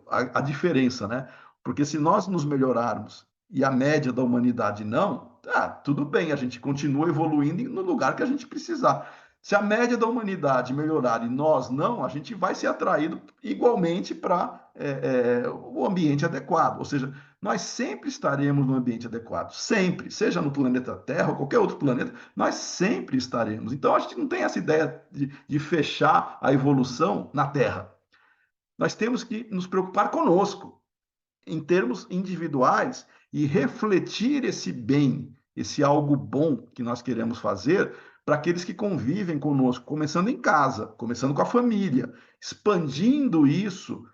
[SPEAKER 3] a diferença, né? Porque se nós nos melhorarmos e a média da humanidade não, tudo bem, a gente continua evoluindo no lugar que a gente precisar. Se a média da humanidade melhorar e nós não, a gente vai ser atraído igualmente para o ambiente adequado. Ou seja, nós sempre estaremos no ambiente adequado, sempre, seja no planeta Terra ou qualquer outro planeta, nós sempre estaremos. Então a gente não tem essa ideia de fechar a evolução na Terra. Nós temos que nos preocupar conosco, em termos individuais, e refletir esse bem, esse algo bom que nós queremos fazer para aqueles que convivem conosco, começando em casa, começando com a família, expandindo isso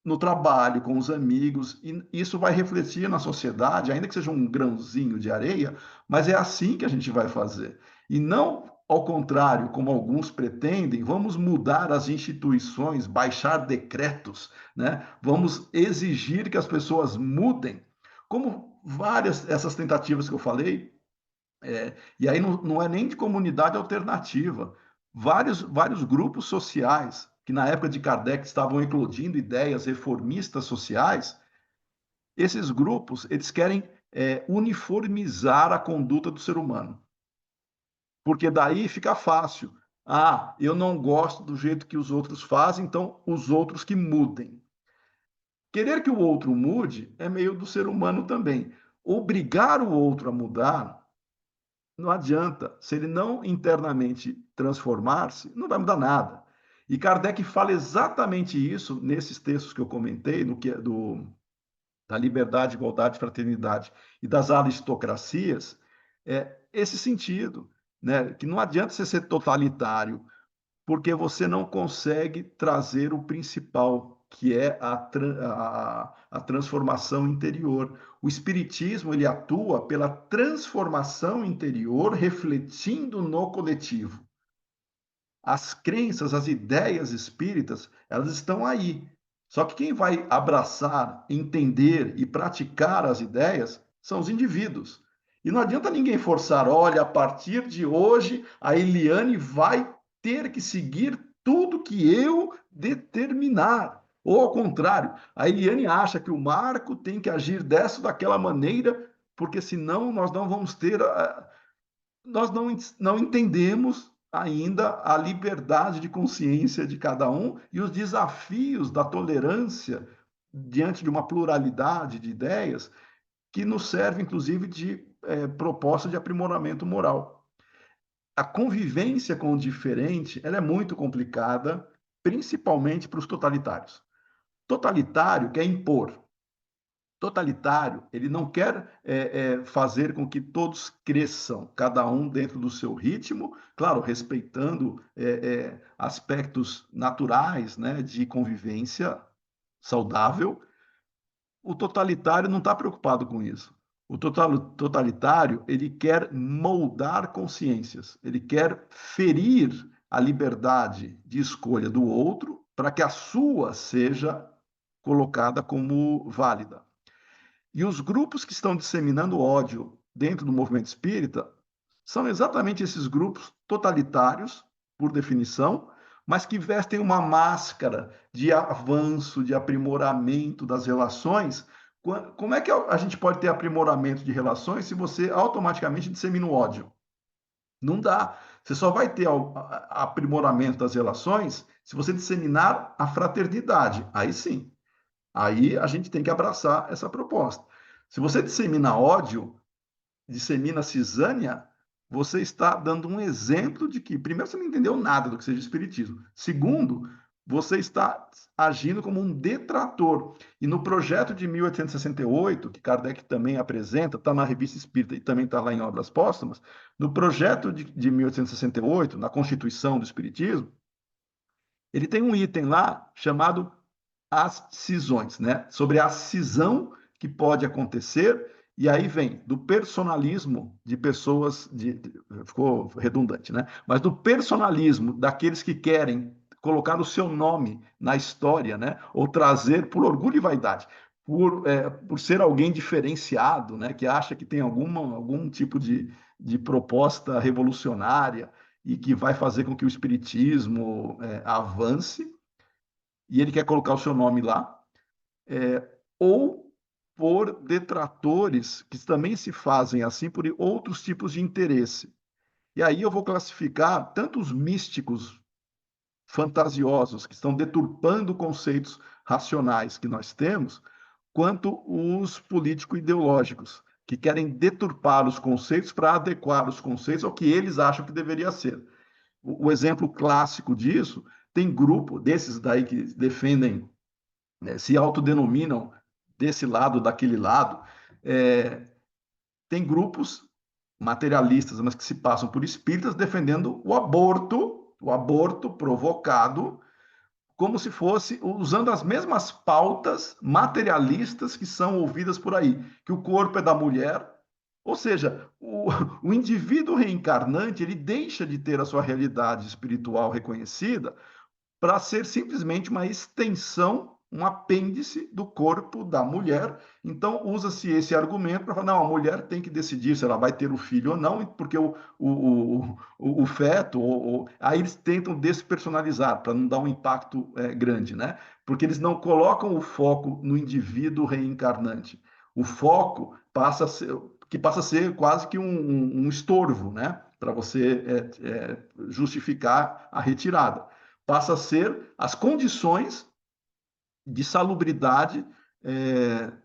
[SPEAKER 3] no trabalho, com os amigos, e isso vai refletir na sociedade, ainda que seja um grãozinho de areia, mas é assim que a gente vai fazer. E não ao contrário, como alguns pretendem, vamos mudar as instituições, baixar decretos, né? Vamos exigir que as pessoas mudem, como várias essas tentativas que eu falei, e aí não é nem de comunidade alternativa, vários grupos sociais que na época de Kardec estavam eclodindo ideias reformistas sociais, esses grupos eles querem uniformizar a conduta do ser humano. Porque daí fica fácil. Eu não gosto do jeito que os outros fazem, então os outros que mudem. Querer que o outro mude é meio do ser humano também. Obrigar o outro a mudar não adianta. Se ele não internamente transformar-se, não vai mudar nada. E Kardec fala exatamente isso nesses textos que eu comentei, da liberdade, igualdade, fraternidade e das aristocracias, esse sentido, né? Que não adianta você ser totalitário, porque você não consegue trazer o principal, que é a transformação interior. O Espiritismo ele atua pela transformação interior, refletindo no coletivo. As crenças, as ideias espíritas, elas estão aí. Só que quem vai abraçar, entender e praticar as ideias são os indivíduos. E não adianta ninguém forçar, olha, a partir de hoje a Eliane vai ter que seguir tudo que eu determinar. Ou ao contrário, a Eliane acha que o Marco tem que agir dessa ou daquela maneira, porque senão nós não vamos ter. Nós não entendemos ainda a liberdade de consciência de cada um e os desafios da tolerância diante de uma pluralidade de ideias que nos serve, inclusive, de proposta de aprimoramento moral. a convivência com o diferente, ela é muito complicada, principalmente para os totalitários. Totalitário quer impor. Totalitário, ele não quer fazer com que todos cresçam, cada um dentro do seu ritmo, claro, respeitando aspectos naturais, né, de convivência saudável. O totalitário não está preocupado com isso. O totalitário, ele quer moldar consciências, ele quer ferir a liberdade de escolha do outro para que a sua seja colocada como válida. E os grupos que estão disseminando ódio dentro do movimento espírita são exatamente esses grupos totalitários, por definição, mas que vestem uma máscara de avanço, de aprimoramento das relações. Como é que a gente pode ter aprimoramento de relações se você automaticamente dissemina o ódio? Não dá. Você só vai ter aprimoramento das relações se você disseminar a fraternidade. Aí sim. Aí a gente tem que abraçar essa proposta. Se você dissemina ódio, dissemina cisânia, você está dando um exemplo de que, primeiro, você não entendeu nada do que seja espiritismo. Segundo, você está agindo como um detrator. E no projeto de 1868, que Kardec também apresenta, está na Revista Espírita e também está lá em Obras Póstumas, no projeto de 1868, na Constituição do Espiritismo, ele tem um item lá chamado as cisões, né? Sobre a cisão que pode acontecer, e aí vem do personalismo de pessoas, ficou redundante, né? Mas do personalismo daqueles que querem colocar o seu nome na história, né? Ou trazer por orgulho e vaidade, por ser alguém diferenciado, né? Que acha que tem algum tipo de proposta revolucionária e que vai fazer com que o espiritismo avance, e ele quer colocar o seu nome lá, ou por detratores que também se fazem assim por outros tipos de interesse. E aí eu vou classificar tanto os místicos fantasiosos, que estão deturpando conceitos racionais que nós temos, quanto os político-ideológicos, que querem deturpar os conceitos para adequar os conceitos ao que eles acham que deveria ser. O exemplo clássico disso, tem grupo desses daí que defendem, né, se autodenominam desse lado, daquele lado, tem grupos materialistas, mas que se passam por espíritas defendendo o aborto provocado, como se fosse usando as mesmas pautas materialistas que são ouvidas por aí, que o corpo é da mulher, ou seja, o indivíduo reencarnante, ele deixa de ter a sua realidade espiritual reconhecida para ser simplesmente uma extensão, um apêndice do corpo da mulher. Então, usa-se esse argumento para falar, não, a mulher tem que decidir se ela vai ter o filho ou não, porque o feto, aí eles tentam despersonalizar, para não dar um impacto grande, né? Porque eles não colocam o foco no indivíduo reencarnante. O foco passa a ser quase que um estorvo, né? Para você justificar a retirada. Passa a ser as condições de salubridade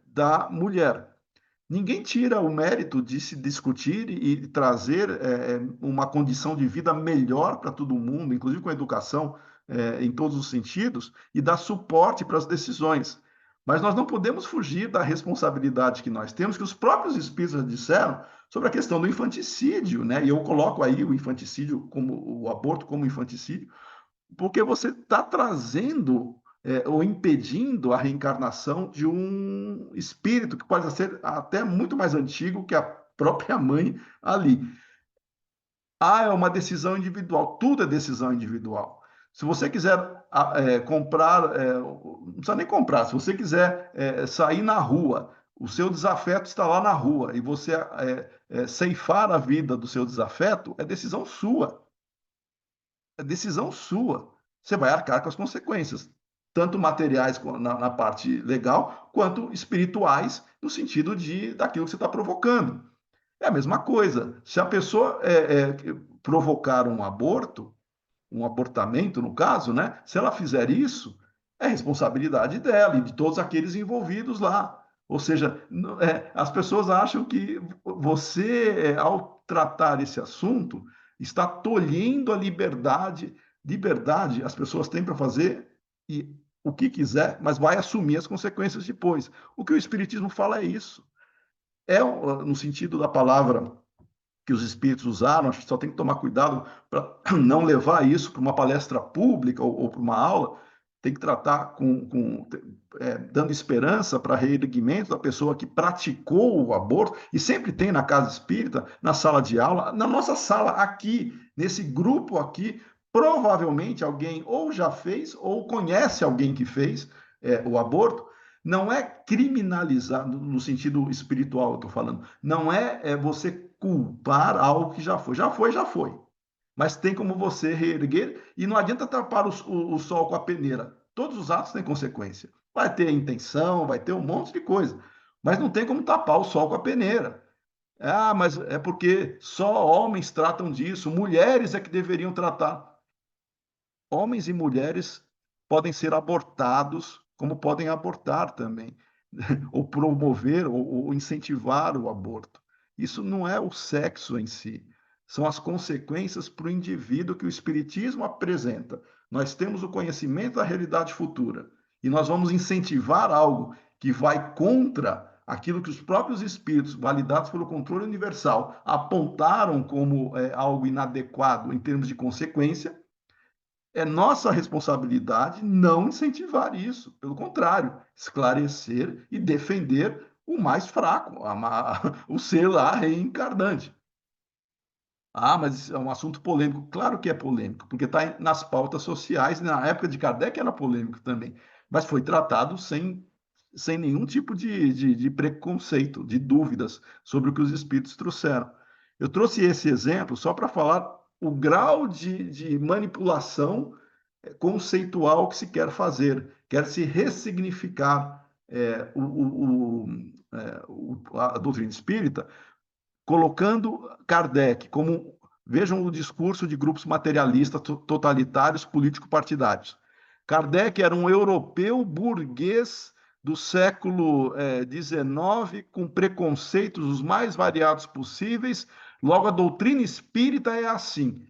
[SPEAKER 3] da mulher. Ninguém tira o mérito de se discutir e trazer uma condição de vida melhor para todo mundo, inclusive com a educação em todos os sentidos, e dar suporte para as decisões. Mas nós não podemos fugir da responsabilidade que nós temos, que os próprios espíritos disseram sobre a questão do infanticídio, né? E eu coloco aí o infanticídio, como o aborto como infanticídio, porque você está trazendo ou impedindo a reencarnação de um espírito que pode ser até muito mais antigo que a própria mãe ali. É uma decisão individual, tudo é decisão individual. Se você quiser comprar, não precisa nem comprar, se você quiser sair na rua, o seu desafeto está lá na rua, e você ceifar a vida do seu desafeto, é decisão sua. É decisão sua. Você vai arcar com as consequências, tanto materiais na parte legal, quanto espirituais, no sentido daquilo que você está provocando. É a mesma coisa. Se a pessoa provocar um aborto, um abortamento, no caso, né? Se ela fizer isso, é responsabilidade dela e de todos aqueles envolvidos lá. Ou seja, as pessoas acham que você, ao tratar esse assunto, está tolhendo a liberdade. Liberdade as pessoas têm para fazer e o que quiser, mas vai assumir as consequências depois. O que o Espiritismo fala é isso. É no sentido da palavra que os espíritos usaram, acho que só tem que tomar cuidado para não levar isso para uma palestra pública ou para uma aula, tem que tratar dando esperança para reerguimento da pessoa que praticou o aborto, e sempre tem na casa espírita, na sala de aula, na nossa sala aqui, nesse grupo aqui, provavelmente alguém ou já fez ou conhece alguém que fez o aborto. Não é criminalizar, no sentido espiritual, eu estou falando, não é você culpar algo que já foi. Já foi, já foi. Mas tem como você reerguer e não adianta tapar o sol com a peneira. Todos os atos têm consequência. Vai ter intenção, vai ter um monte de coisa. Mas não tem como tapar o sol com a peneira. Ah, mas é porque só homens tratam disso, mulheres é que deveriam tratar. Homens e mulheres podem ser abortados, como podem abortar também, ou promover ou incentivar o aborto. Isso não é o sexo em si, são as consequências para o indivíduo que o Espiritismo apresenta. Nós temos o conhecimento da realidade futura e nós vamos incentivar algo que vai contra aquilo que os próprios espíritos, validados pelo controle universal, apontaram como algo inadequado em termos de consequência. É nossa responsabilidade não incentivar isso. Pelo contrário, esclarecer e defender o mais fraco, o ser lá reencarnante. Ah, mas isso é um assunto polêmico. Claro que é polêmico, porque está nas pautas sociais. Na época de Kardec era polêmico também, mas foi tratado sem nenhum tipo de preconceito, de dúvidas sobre o que os espíritos trouxeram. Eu trouxe esse exemplo só para falar o grau de manipulação conceitual que se quer fazer, quer se ressignificar a doutrina espírita, colocando Kardec como, vejam o discurso de grupos materialistas totalitários político-partidários. Kardec era um europeu burguês do século XIX, com preconceitos os mais variados possíveis. Logo, a doutrina espírita é assim.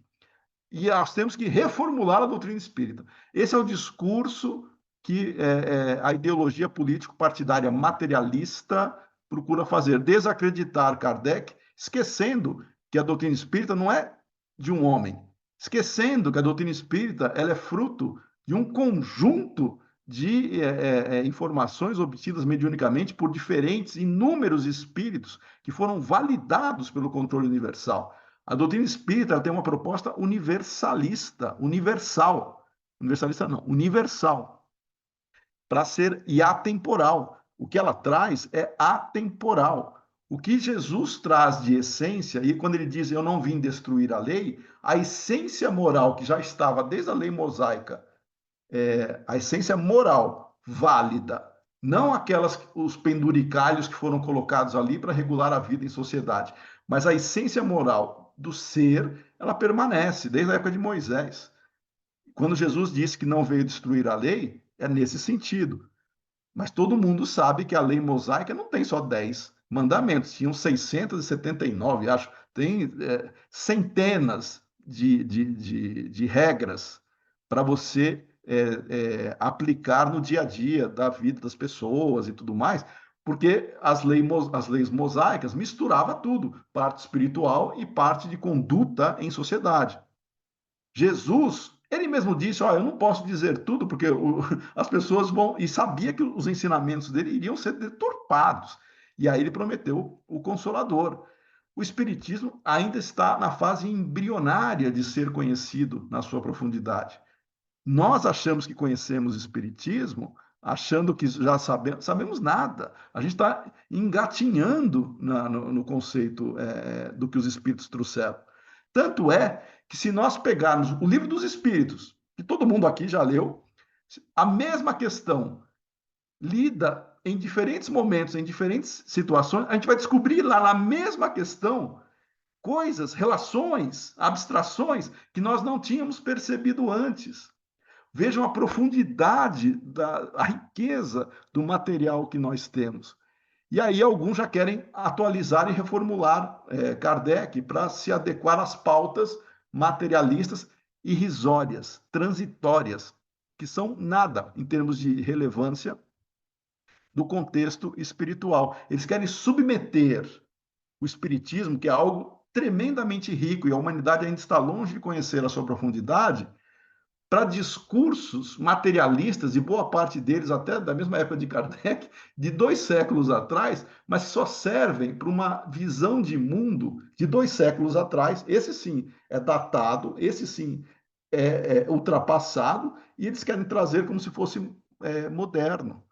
[SPEAKER 3] E nós temos que reformular a doutrina espírita. Esse é o discurso que a ideologia político-partidária materialista procura fazer, desacreditar Kardec, esquecendo que a doutrina espírita não é de um homem, esquecendo que a doutrina espírita ela é fruto de um conjunto de informações obtidas mediunicamente por diferentes, inúmeros espíritos que foram validados pelo controle universal. A doutrina espírita tem uma proposta universalista, universal. Universalista não, universal. Para ser e atemporal. O que ela traz é atemporal. O que Jesus traz de essência, e quando ele diz eu não vim destruir a lei, a essência moral que já estava desde a lei mosaica, a essência moral válida, não os penduricalhos que foram colocados ali para regular a vida em sociedade, mas a essência moral do ser, ela permanece desde a época de Moisés. Quando Jesus disse que não veio destruir a lei, é nesse sentido. Mas todo mundo sabe que a lei mosaica não tem só 10 mandamentos, tinham 679, acho. Tem centenas de regras para você aplicar no dia a dia da vida das pessoas e tudo mais, porque as leis mosaicas misturava tudo, parte espiritual e parte de conduta em sociedade. Jesus, ele mesmo disse, eu não posso dizer tudo, porque as pessoas vão... E sabia que os ensinamentos dele iriam ser deturpados. E aí ele prometeu o Consolador. O Espiritismo ainda está na fase embrionária de ser conhecido na sua profundidade. Nós achamos que conhecemos o Espiritismo, achando que já sabemos nada. A gente está engatinhando no conceito do que os Espíritos trouxeram. Tanto é que se nós pegarmos o Livro dos Espíritos, que todo mundo aqui já leu, a mesma questão lida em diferentes momentos, em diferentes situações, a gente vai descobrir lá na mesma questão coisas, relações, abstrações que nós não tínhamos percebido antes. Vejam a profundidade, a riqueza do material que nós temos. E aí alguns já querem atualizar e reformular Kardec para se adequar às pautas materialistas, irrisórias, transitórias, que são nada em termos de relevância do contexto espiritual. Eles querem submeter o espiritismo, que é algo tremendamente rico e a humanidade ainda está longe de conhecer a sua profundidade, para discursos materialistas, e boa parte deles até da mesma época de Kardec, de 2 séculos atrás, mas só servem para uma visão de mundo de 2 séculos atrás. Esse sim é datado, esse sim é ultrapassado, e eles querem trazer como se fosse moderno.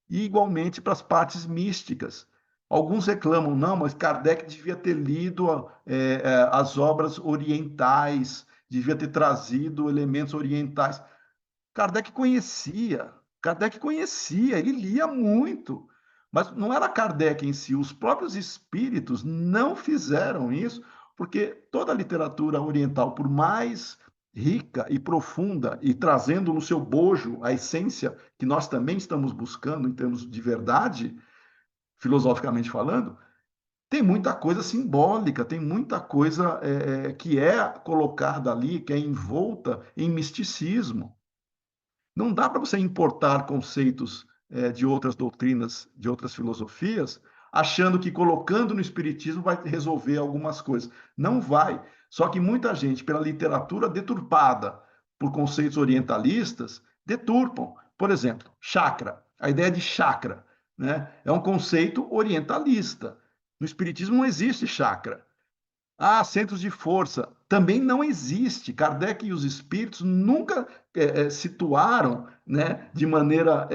[SPEAKER 3] E igualmente para as partes místicas. Alguns reclamam, não, mas Kardec devia ter lido as obras orientais, devia ter trazido elementos orientais. Kardec conhecia, ele lia muito, mas não era Kardec em si, os próprios espíritos não fizeram isso, porque toda a literatura oriental, por mais rica e profunda, e trazendo no seu bojo a essência que nós também estamos buscando em termos de verdade, filosoficamente falando, tem muita coisa simbólica, tem muita coisa que é colocada ali, que é envolta em misticismo. Não dá para você importar conceitos de outras doutrinas, de outras filosofias, achando que colocando no espiritismo vai resolver algumas coisas. Não vai. Só que muita gente, pela literatura deturpada por conceitos orientalistas, deturpam. Por exemplo, chakra. A ideia de chakra, né, é um conceito orientalista. No espiritismo não existe chakra. Centros de força. Também não existe. Kardec e os espíritos nunca situaram, né, de maneira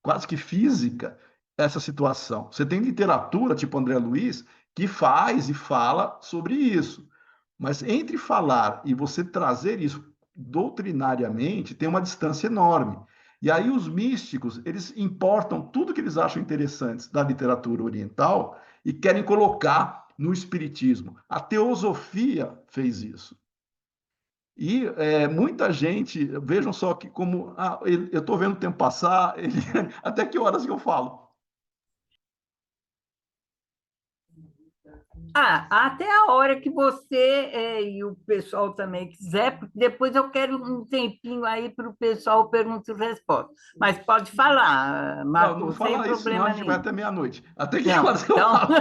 [SPEAKER 3] quase que física essa situação. Você tem literatura, tipo André Luiz, que faz e fala sobre isso. Mas entre falar e você trazer isso doutrinariamente, tem uma distância enorme. E aí os místicos, eles importam tudo que eles acham interessantes da literatura oriental e querem colocar no espiritismo. A teosofia fez isso. E muita gente, vejam só que como eu estou vendo o tempo passar, até que horas que eu falo?
[SPEAKER 2] Até a hora que você e o pessoal também quiser, porque depois eu quero um tempinho aí para o pessoal perguntas e respostas. Mas pode falar,
[SPEAKER 3] Não, não
[SPEAKER 2] Marco, sem
[SPEAKER 3] fala isso, senão a
[SPEAKER 2] problema
[SPEAKER 3] gente vai
[SPEAKER 2] nenhum.
[SPEAKER 3] até meia-noite. Até que
[SPEAKER 2] Não,
[SPEAKER 3] horas que eu
[SPEAKER 2] então,
[SPEAKER 3] falo?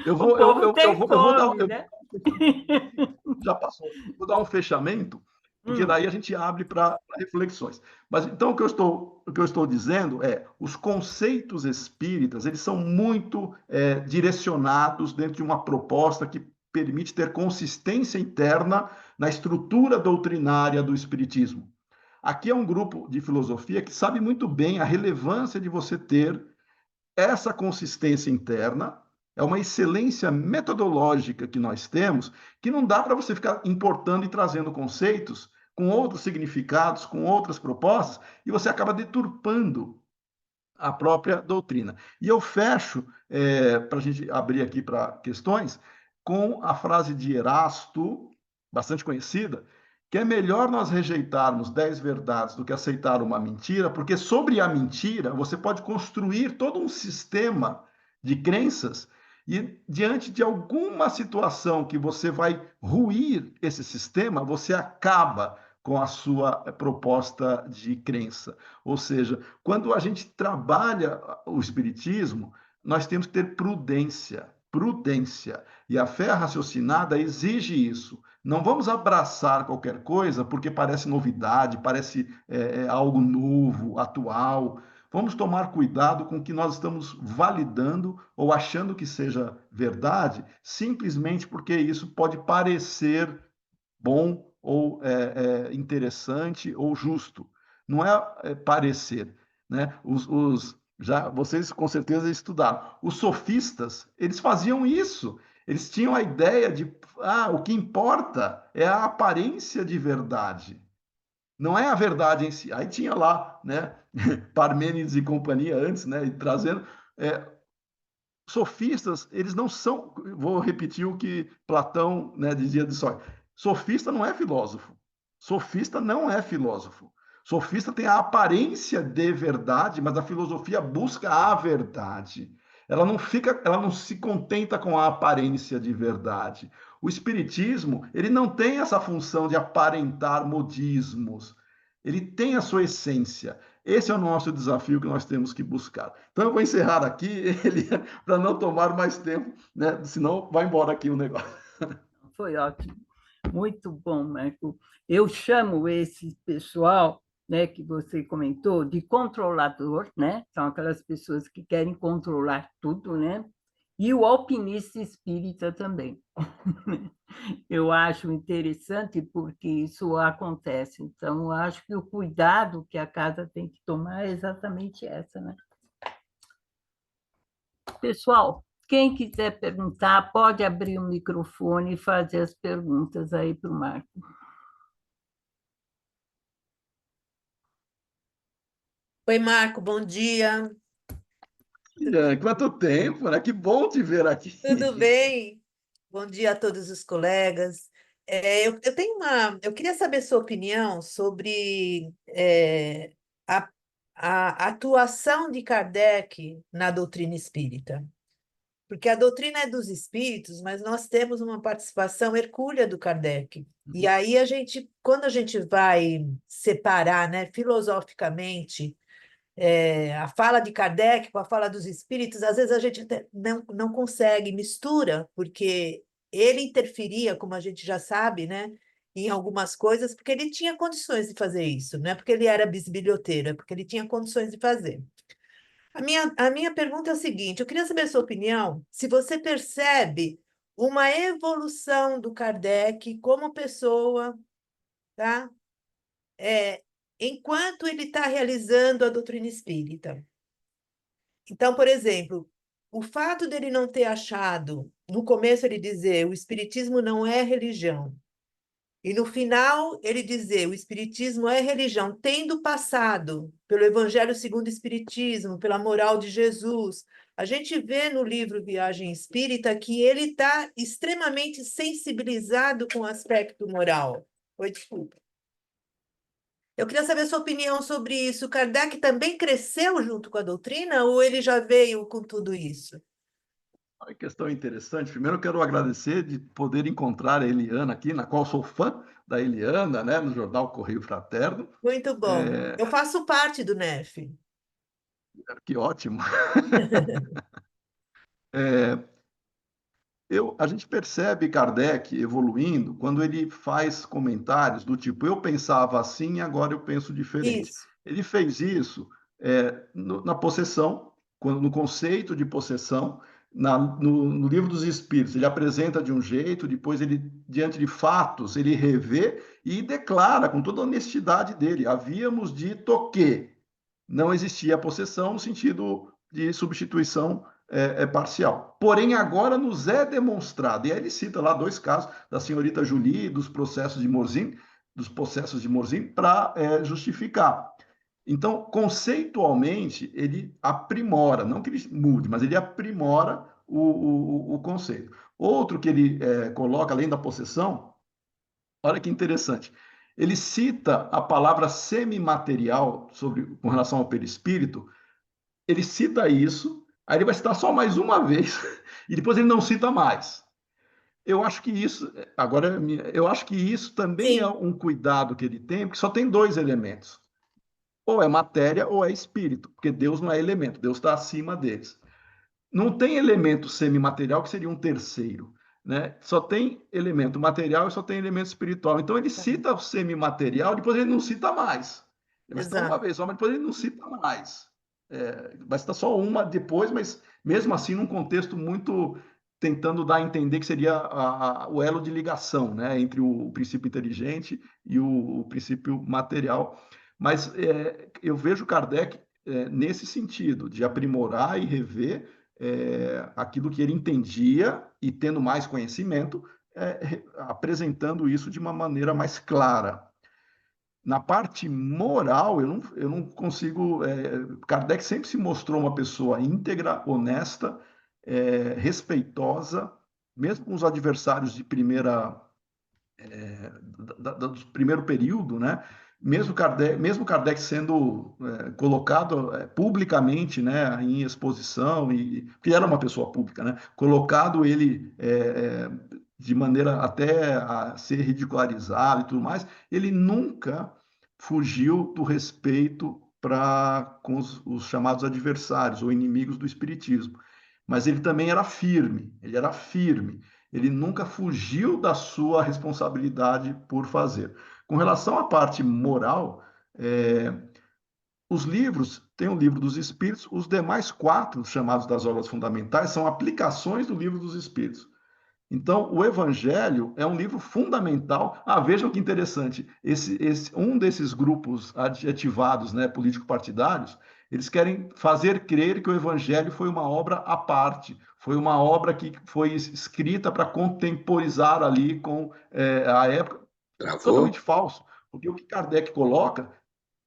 [SPEAKER 3] Eu
[SPEAKER 2] o
[SPEAKER 3] vou,
[SPEAKER 2] povo
[SPEAKER 3] eu
[SPEAKER 2] tem
[SPEAKER 3] vou dar,
[SPEAKER 2] fome, né?
[SPEAKER 3] já passou. Vou dar um fechamento, porque
[SPEAKER 2] Hum.
[SPEAKER 3] daí a gente abre para reflexões. Mas então o que eu estou dizendo é, os conceitos espíritas, eles são muito direcionados dentro de uma proposta que permite ter consistência interna na estrutura doutrinária do espiritismo. Aqui é um grupo de filosofia que sabe muito bem a relevância de você ter essa consistência interna, é uma excelência metodológica que nós temos, que não dá para você ficar importando e trazendo conceitos com outros significados, com outras propostas, e você acaba deturpando a própria doutrina. E eu fecho, para a gente abrir aqui para questões, com a frase de Erasto, bastante conhecida, que é melhor nós rejeitarmos 10 verdades do que aceitar uma mentira, porque sobre a mentira você pode construir todo um sistema de crenças e diante de alguma situação que você vai ruir esse sistema, você acaba com a sua proposta de crença. Ou seja, quando a gente trabalha o espiritismo, nós temos que ter prudência, prudência. E a fé raciocinada exige isso. Não vamos abraçar qualquer coisa porque parece novidade, parece algo novo, atual. Vamos tomar cuidado com o que nós estamos validando ou achando que seja verdade, simplesmente porque isso pode parecer bom ou interessante ou justo. Não é parecer, né? Já vocês com certeza estudaram. Os sofistas, eles faziam isso. Eles tinham a ideia de, o que importa é a aparência de verdade. Não é a verdade em si. Aí tinha lá, né, Parmênides e companhia antes, né, trazendo sofistas, eles não são, vou repetir o que Platão, né, dizia de Sócrates. Sofista não é filósofo. Sofista não é filósofo. Sofista tem a aparência de verdade, mas a filosofia busca a verdade. ela não se contenta com a aparência de verdade. O espiritismo, ele não tem essa função de aparentar modismos. Ele tem a sua essência. Esse é o nosso desafio que nós temos que buscar. Então, eu vou encerrar aqui, para não tomar mais tempo, né? Senão vai embora aqui o negócio.
[SPEAKER 2] Foi ótimo. Muito bom, Marco. Eu chamo esse pessoal, né, que você comentou, de controlador, né? São aquelas pessoas que querem controlar tudo, né? E o alpinista espírita também. Eu acho interessante porque isso acontece. Então, eu acho que o cuidado que a casa tem que tomar é exatamente essa, né? Pessoal, quem quiser perguntar, pode abrir o microfone e fazer as perguntas aí para o Marco.
[SPEAKER 4] Oi, Marco, bom dia.
[SPEAKER 3] Quanto tempo, né? Que bom te ver aqui.
[SPEAKER 4] Tudo bem? Bom dia a todos os colegas. Eu queria saber sua opinião sobre a, a atuação de Kardec na doutrina espírita. Porque a doutrina é dos espíritos, mas nós temos uma participação hercúlea do Kardec. E aí quando a gente vai separar, né, filosoficamente, a fala de Kardec com a fala dos espíritos, às vezes a gente até não consegue, mistura, porque ele interferia, como a gente já sabe, né, em algumas coisas, porque ele tinha condições de fazer isso, não é porque ele era bisbilhoteiro, é porque ele tinha condições de fazer. A minha pergunta é o seguinte: eu queria saber a sua opinião, se você percebe uma evolução do Kardec como pessoa, tá? Enquanto ele está realizando a doutrina espírita. Então, por exemplo, o fato dele não ter achado, no começo ele dizer, o espiritismo não é religião, e no final ele dizer, o espiritismo é religião, tendo passado pelo Evangelho segundo o Espiritismo, pela moral de Jesus, a gente vê no livro Viagem Espírita que ele está extremamente sensibilizado com o aspecto moral. Oi, desculpa. Eu queria saber a sua opinião sobre isso. Kardec também cresceu junto com a doutrina ou ele já veio com tudo isso?
[SPEAKER 3] Uma questão interessante. Primeiro, eu quero agradecer de poder encontrar a Eliana aqui, na qual sou fã da Eliana, né, no jornal Correio Fraterno.
[SPEAKER 4] Muito bom. Eu faço parte do NEF.
[SPEAKER 3] Que ótimo. A gente percebe Kardec evoluindo quando ele faz comentários do tipo, eu pensava assim, agora eu penso diferente.
[SPEAKER 4] Isso.
[SPEAKER 3] Ele fez isso na possessão, no conceito de possessão, no livro dos Espíritos. Ele apresenta de um jeito, depois ele, diante de fatos, ele revê e declara com toda a honestidade dele, havíamos dito que não existia possessão no sentido de substituição parcial. Porém, agora nos é demonstrado, e aí ele cita lá 2 casos da senhorita Julie e dos processos de Morzin, para justificar. Então, conceitualmente, ele aprimora, não que ele mude, mas ele aprimora o conceito. Outro que ele coloca, além da possessão, olha que interessante, ele cita a palavra semimaterial com relação ao perispírito, ele cita isso, aí ele vai citar só mais uma vez, e depois ele não cita mais. Eu acho que isso também é
[SPEAKER 4] Sim,
[SPEAKER 3] um cuidado que ele tem, porque só tem 2 elementos. Ou é matéria ou é espírito, porque Deus não é elemento, Deus está acima deles. Não tem elemento semimaterial que seria um terceiro, né? Só tem elemento material e só tem elemento espiritual. Então ele cita o semimaterial, depois ele não cita mais. Ele vai citar uma
[SPEAKER 4] exato.
[SPEAKER 3] vez só, mas depois ele não cita mais. Vai citar só uma depois, mas mesmo assim num contexto muito tentando dar a entender que seria o elo de ligação, né, entre o princípio inteligente e o princípio material. Mas eu vejo Kardec nesse sentido, de aprimorar e rever aquilo que ele entendia e tendo mais conhecimento, apresentando isso de uma maneira mais clara. Na parte moral, eu não consigo. Kardec sempre se mostrou uma pessoa íntegra, honesta, respeitosa, mesmo com os adversários de do primeiro período, né? mesmo Kardec sendo colocado publicamente, né, em exposição, porque era uma pessoa pública, né, colocado ele de maneira até a ser ridicularizado e tudo mais, ele nunca fugiu do respeito com os chamados adversários ou inimigos do espiritismo. Mas ele também era firme, ele nunca fugiu da sua responsabilidade por fazer. Com relação à parte moral, os livros, tem o Livro dos Espíritos, os demais 4, chamados das obras fundamentais, são aplicações do Livro dos Espíritos. Então, o Evangelho é um livro fundamental. Vejam que interessante, um desses grupos adjetivados, né, político-partidários, eles querem fazer crer que o Evangelho foi uma obra à parte, foi uma obra que foi escrita para contemporizar ali com a época. Totalmente falso, porque o que Kardec coloca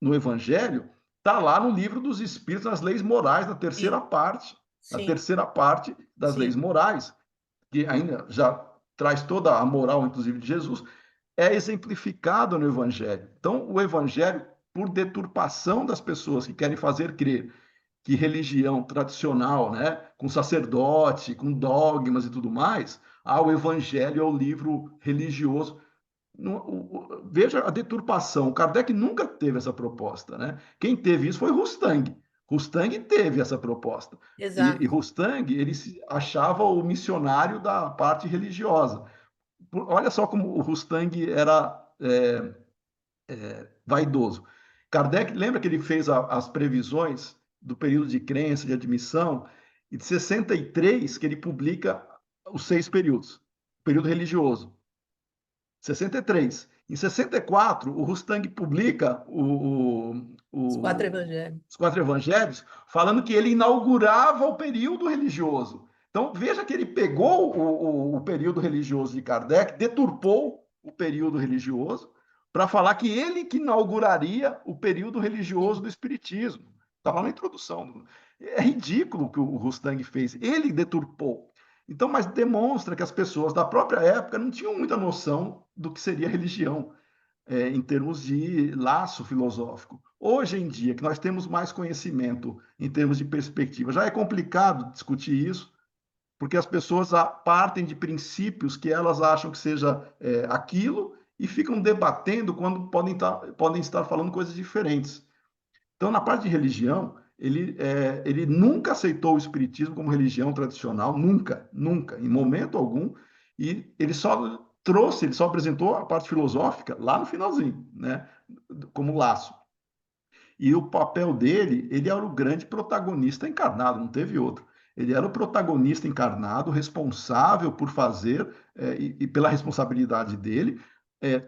[SPEAKER 3] no Evangelho está lá no Livro dos Espíritos, nas leis morais, na terceira parte, das leis morais, que ainda já traz toda a moral, inclusive, de Jesus, é exemplificado no Evangelho. Então, o Evangelho, por deturpação das pessoas que querem fazer crer que religião tradicional, né, com sacerdote, com dogmas e tudo mais, o Evangelho é o livro religioso. Veja a deturpação. O Kardec nunca teve essa proposta, né? Quem teve isso foi Rustang. Rustang teve essa proposta. E Rustang, ele se achava o missionário da parte religiosa. Olha só como o Rustang era vaidoso. Kardec, lembra que ele fez as previsões do período de crença, de admissão, e de 63 que ele publica os 6 períodos, período religioso. 63. Em 64, o Rustang publica
[SPEAKER 4] Os 4 evangelhos.
[SPEAKER 3] Os 4 evangelhos, falando que ele inaugurava o período religioso. Então, veja que ele pegou o período religioso de Kardec, deturpou o período religioso, para falar que ele que inauguraria o período religioso do Espiritismo. Está lá na introdução. É ridículo o que o Rustang fez. Ele deturpou. Então, mas demonstra que as pessoas da própria época não tinham muita noção do que seria religião, em termos de laço filosófico. Hoje em dia, que nós temos mais conhecimento em termos de perspectiva, já é complicado discutir isso, porque as pessoas partem de princípios que elas acham que seja aquilo e ficam debatendo quando podem estar falando coisas diferentes. Então, na parte de religião, ele nunca aceitou o espiritismo como religião tradicional, nunca, em momento algum, e ele só apresentou a parte filosófica lá no finalzinho, né, como laço. E o papel dele, ele era o grande protagonista encarnado, não teve outro. Ele era o protagonista encarnado, responsável por fazer, e pela responsabilidade dele,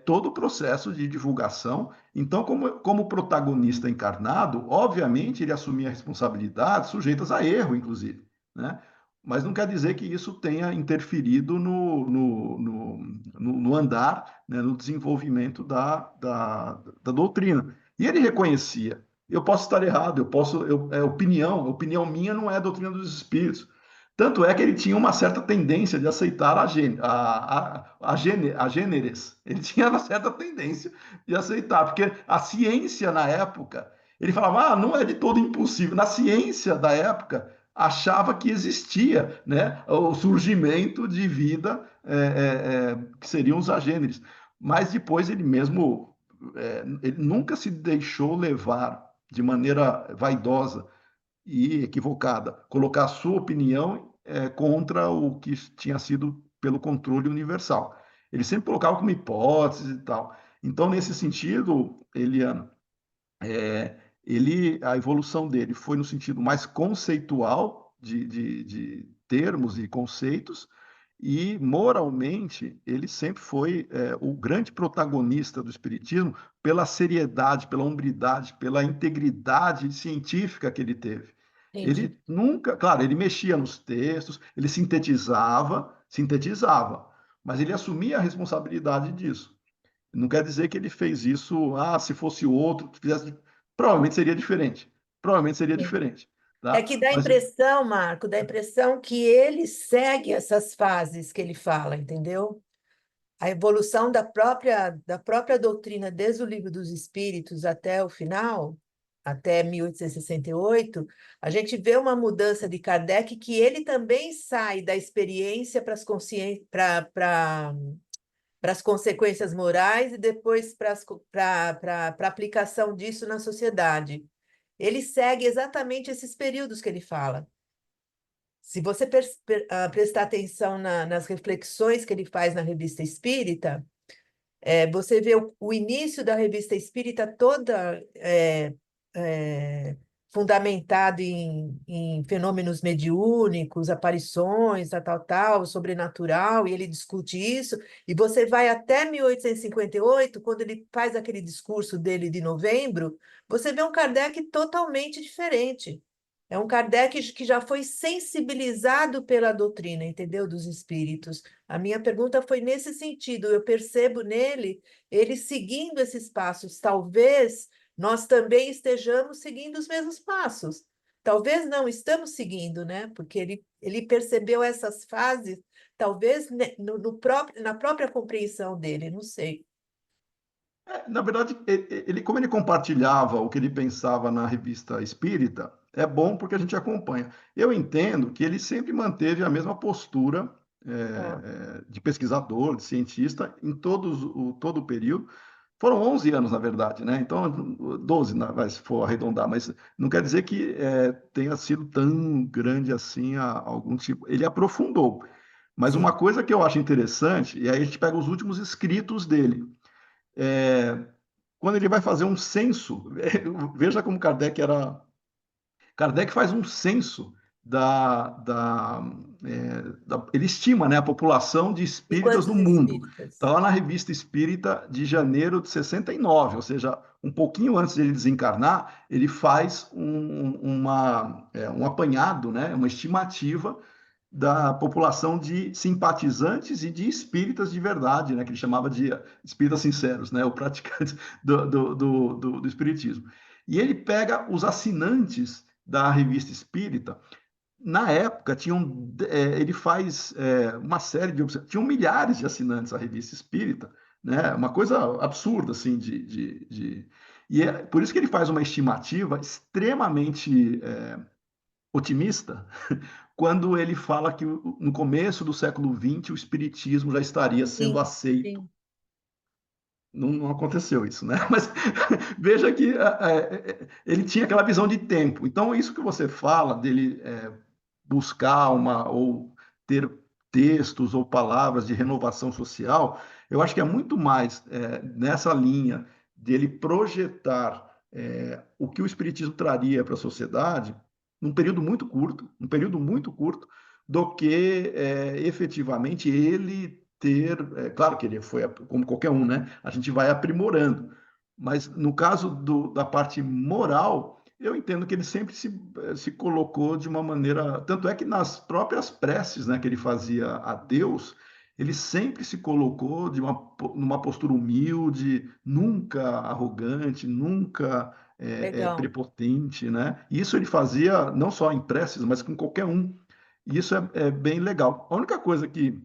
[SPEAKER 3] todo o processo de divulgação. Então, como protagonista encarnado, obviamente ele assumia responsabilidades sujeitas a erro, inclusive, né? Mas não quer dizer que isso tenha interferido no andar, né, no desenvolvimento da doutrina. E ele reconhecia. Eu posso estar errado, opinião minha não é a doutrina dos espíritos. Tanto é que ele tinha uma certa tendência de aceitar gêneres. Ele tinha uma certa tendência de aceitar, porque a ciência na época, ele falava, não é de todo impossível. Na ciência da época, achava que existia, né, o surgimento de vida, que seriam os agêneres. Mas depois ele mesmo, ele nunca se deixou levar de maneira vaidosa e equivocada, colocar a sua opinião contra o que tinha sido pelo controle universal. Ele sempre colocava como hipótese e tal. Então, nesse sentido, Eliana, a evolução dele foi no sentido mais conceitual de termos e conceitos, e moralmente ele sempre foi o grande protagonista do espiritismo pela seriedade, pela hombridade, pela integridade científica que ele teve.
[SPEAKER 4] Entendi.
[SPEAKER 3] Ele nunca, claro, ele mexia nos textos, ele sintetizava, mas ele assumia a responsabilidade disso. Não quer dizer que ele fez isso, se fosse outro que fizesse, provavelmente seria diferente. Tá?
[SPEAKER 4] É que dá a
[SPEAKER 3] Mas
[SPEAKER 4] impressão, Marco, que ele segue essas fases que ele fala, entendeu? a evolução da própria doutrina, desde o Livro dos Espíritos até o final, até 1868, a gente vê uma mudança de Kardec que ele também sai da experiência para as consequências morais e depois para a aplicação disso na sociedade. Ele segue exatamente esses períodos que ele fala. Se você prestar atenção nas reflexões que ele faz na Revista Espírita, você vê o início da Revista Espírita toda fundamentado em fenômenos mediúnicos, aparições, tal, sobrenatural, e ele discute isso, e você vai até 1858, quando ele faz aquele discurso dele de novembro, você vê um Kardec totalmente diferente. É um Kardec que já foi sensibilizado pela doutrina, entendeu? Dos espíritos. A minha pergunta foi nesse sentido. Eu percebo nele ele seguindo esses passos. Talvez nós também estejamos seguindo os mesmos passos. Talvez não estamos seguindo, né? Porque ele percebeu essas fases, talvez na própria compreensão dele, não sei.
[SPEAKER 3] Na verdade, como ele compartilhava o que ele pensava na Revista Espírita, é bom porque a gente acompanha. Eu entendo que ele sempre manteve a mesma postura de pesquisador, de cientista, em todo o período. Foram 11 anos, na verdade, né? Então, 12, se for arredondar, mas não quer dizer que tenha sido tão grande assim algum tipo. Ele aprofundou. Mas uma
[SPEAKER 4] Sim.
[SPEAKER 3] coisa que eu acho interessante, e aí a gente pega os últimos escritos dele. Quando ele vai fazer um censo, veja como Kardec faz um censo ele estima, né, a população de
[SPEAKER 4] E
[SPEAKER 3] espíritas
[SPEAKER 4] quantos
[SPEAKER 3] no mundo.
[SPEAKER 4] espíritas?
[SPEAKER 3] Está lá na Revista Espírita de janeiro de 69, ou seja, um pouquinho antes de ele desencarnar, ele faz um apanhado, né, uma estimativa da população de simpatizantes e de espíritas de verdade, né, que ele chamava de espíritas sinceros, né, o praticante do espiritismo. E ele pega os assinantes da Revista Espírita. Na época, ele faz uma série de observações. Tinham milhares de assinantes da Revista Espírita, né? Uma coisa absurda, assim, E é por isso que ele faz uma estimativa extremamente otimista, quando ele fala que no começo do século XX o Espiritismo já estaria sendo
[SPEAKER 4] Sim,
[SPEAKER 3] aceito.
[SPEAKER 4] sim.
[SPEAKER 3] Não aconteceu isso, né? Mas veja que ele tinha aquela visão de tempo. Então, isso que você fala dele buscar ou ter textos ou palavras de renovação social, eu acho que é muito mais nessa linha dele projetar o que o Espiritismo traria para a sociedade num período muito curto, do que efetivamente ele ter, claro que ele foi como qualquer um, né? A gente vai aprimorando, mas no caso da parte moral, eu entendo que ele sempre se colocou de uma maneira, tanto é que nas próprias preces, né, que ele fazia a Deus, ele sempre se colocou numa postura humilde, nunca arrogante, nunca
[SPEAKER 4] Legal.
[SPEAKER 3] prepotente, né? E isso ele fazia não só em preces, mas com qualquer um. E isso é bem legal. A única coisa que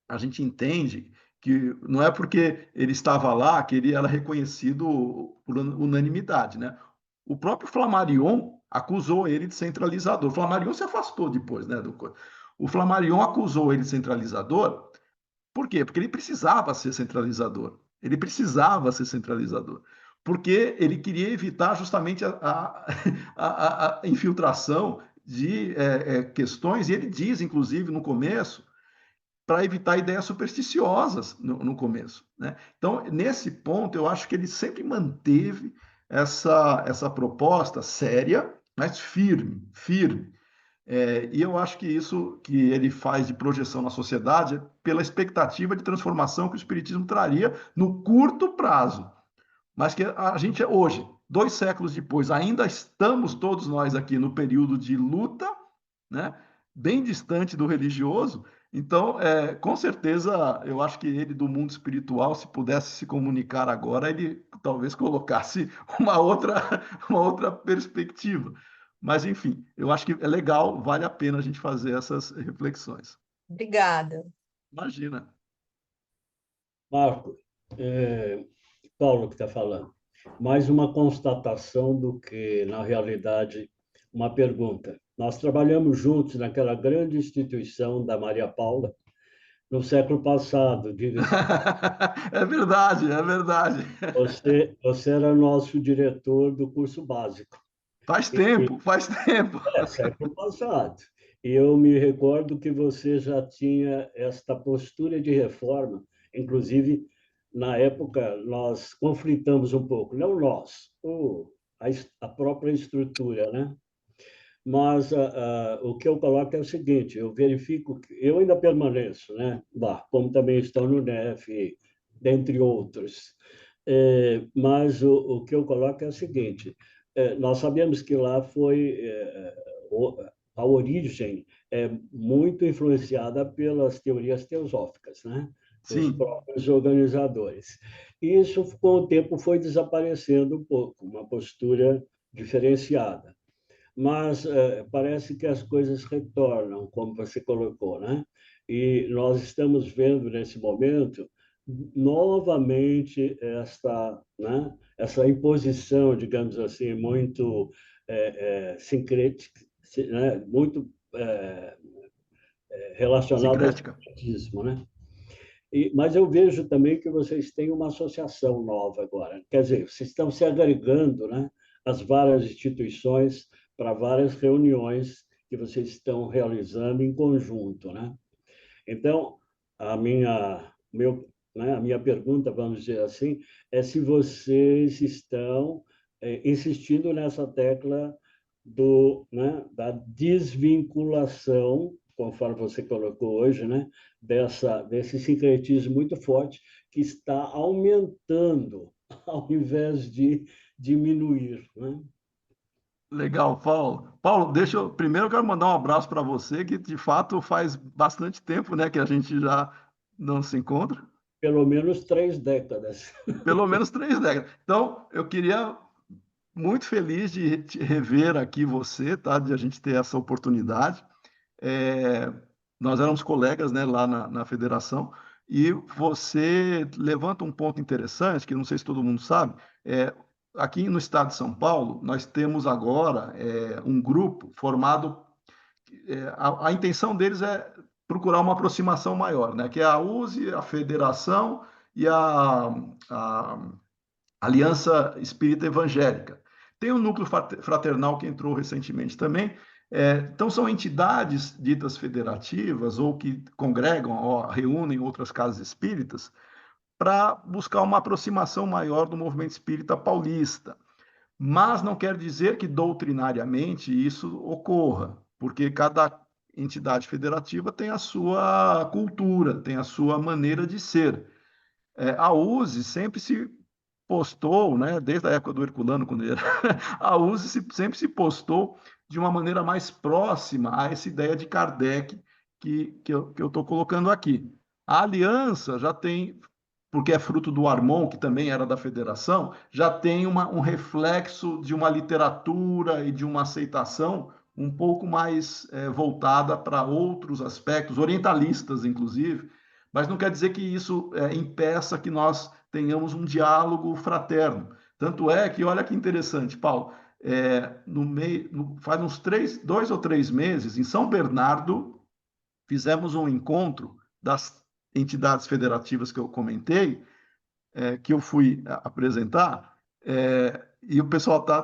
[SPEAKER 3] a gente entende que não é porque ele estava lá que ele era reconhecido por unanimidade, né? O próprio Flammarion acusou ele de centralizador. O Flammarion se afastou depois, né? O Flammarion acusou ele de centralizador. Por quê? Porque ele precisava ser centralizador. Ele precisava ser centralizador. Porque ele queria evitar justamente a infiltração de questões, e ele diz, inclusive, no começo, para evitar ideias supersticiosas no começo, né? Então, nesse ponto, eu acho que ele sempre manteve essa proposta séria, mas firme. E eu acho que isso que ele faz de projeção na sociedade é pela expectativa de transformação que o Espiritismo traria no curto prazo. Mas que a gente hoje, 2 séculos depois, ainda estamos todos nós aqui no período de luta, né? Bem distante do religioso. Então, com certeza, eu acho que ele, do mundo espiritual, se pudesse se comunicar agora, ele talvez colocasse uma outra perspectiva. Mas, enfim, eu acho que é legal, vale a pena a gente fazer essas reflexões.
[SPEAKER 4] Obrigada.
[SPEAKER 3] Imagina.
[SPEAKER 1] Marco, Paulo que está falando. Mais uma constatação do que, na realidade, uma pergunta. Nós trabalhamos juntos naquela grande instituição da Maria Paula no século passado, diga-se.
[SPEAKER 3] É verdade, é verdade.
[SPEAKER 1] Você era nosso diretor do curso básico.
[SPEAKER 3] Faz
[SPEAKER 1] E,
[SPEAKER 3] tempo, faz tempo.
[SPEAKER 1] século passado. E eu me recordo que você já tinha esta postura de reforma, inclusive, na época, nós conflitamos um pouco, não nós, a própria estrutura, né? Mas o que eu coloco é o seguinte, eu verifico que eu ainda permaneço, né? Lá, como também estou no NEF, dentre outros. Mas o que eu coloco é o seguinte, nós sabemos que lá foi a origem é muito influenciada pelas teorias teosóficas, né? Dos
[SPEAKER 3] Sim,
[SPEAKER 1] próprios organizadores. E isso, com o tempo, foi desaparecendo um pouco, uma postura diferenciada. Mas parece que as coisas retornam, como você colocou, né? E nós estamos vendo nesse momento novamente essa imposição, digamos assim, muito sincrética, né? Muito relacionada ao
[SPEAKER 3] sincrética.
[SPEAKER 1] sincretismo, né? Mas eu vejo também que vocês têm uma associação nova agora. Quer dizer, vocês estão se agregando, né, às várias instituições para várias reuniões que vocês estão realizando em conjunto, né? Então, a minha pergunta, vamos dizer assim, é se vocês estão insistindo nessa tecla da desvinculação, conforme você colocou hoje, né, desse sincretismo muito forte que está aumentando ao invés de diminuir, né?
[SPEAKER 3] Legal, Paulo. Paulo, primeiro eu quero mandar um abraço para você, que de fato faz bastante tempo, né, que a gente já não se encontra.
[SPEAKER 1] Pelo menos 3 décadas.
[SPEAKER 3] Pelo menos 3 décadas. Então, eu queria muito feliz de te rever aqui você, tá? De a gente ter essa oportunidade. É, nós éramos colegas, né, lá na federação, e você levanta um ponto interessante, que não sei se todo mundo sabe, aqui no estado de São Paulo, nós temos agora um grupo formado, a intenção deles é procurar uma aproximação maior, né, que é a USE, a federação e a Aliança Espírita Evangélica. Tem um núcleo fraternal que entrou recentemente também. Então, são entidades ditas federativas ou que congregam ou reúnem outras casas espíritas para buscar uma aproximação maior do movimento espírita paulista. Mas não quer dizer que doutrinariamente isso ocorra, porque cada entidade federativa tem a sua cultura, tem a sua maneira de ser. A USE sempre se postou, né, desde a época do Herculano, quando ele era, a USE sempre se postou de uma maneira mais próxima a essa ideia de Kardec que eu estou colocando aqui. A Aliança já tem, porque é fruto do Armon, que também era da Federação, já tem um reflexo de uma literatura e de uma aceitação um pouco mais voltada para outros aspectos, orientalistas, inclusive, mas não quer dizer que isso impeça que nós tenhamos um diálogo fraterno. Tanto é que, olha que interessante, Paulo, faz uns 2 ou 3 meses, em São Bernardo, fizemos um encontro das entidades federativas que eu comentei, que eu fui apresentar, e o pessoal tá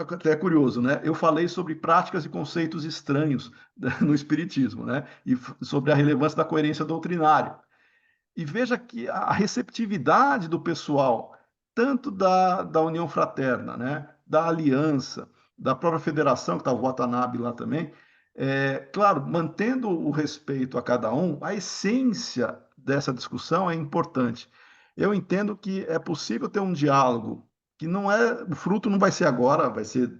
[SPEAKER 3] até curioso, né? Eu falei sobre práticas e conceitos estranhos no Espiritismo, né? E sobre a relevância da coerência doutrinária. E veja que a receptividade do pessoal, tanto da União Fraterna, né, da Aliança, da própria Federação, que está o Watanabe lá também, claro, mantendo o respeito a cada um, a essência dessa discussão é importante. Eu entendo que é possível ter um diálogo, que não é, o fruto não vai ser agora, vai ser,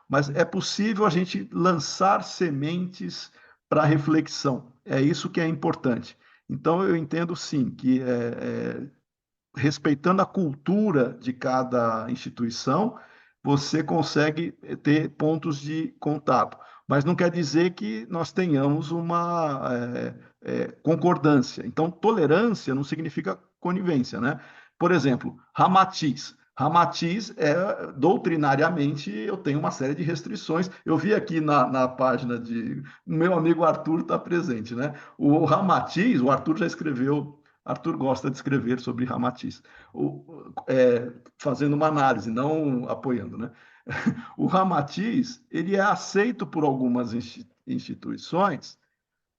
[SPEAKER 3] mas é possível a gente lançar sementes para reflexão. É isso que é importante. Então, eu entendo sim que, respeitando a cultura de cada instituição, você consegue ter pontos de contato. Mas não quer dizer que nós tenhamos uma concordância. Então, tolerância não significa conivência, né? Por exemplo, Ramatiz. Ramatiz, doutrinariamente, eu tenho uma série de restrições. Eu vi aqui na página de... Meu amigo Arthur está presente, né? O Ramatiz, o Arthur já escreveu... Arthur gosta de escrever sobre Ramatiz, fazendo uma análise, não apoiando, né? O Ramatiz, ele é aceito por algumas instituições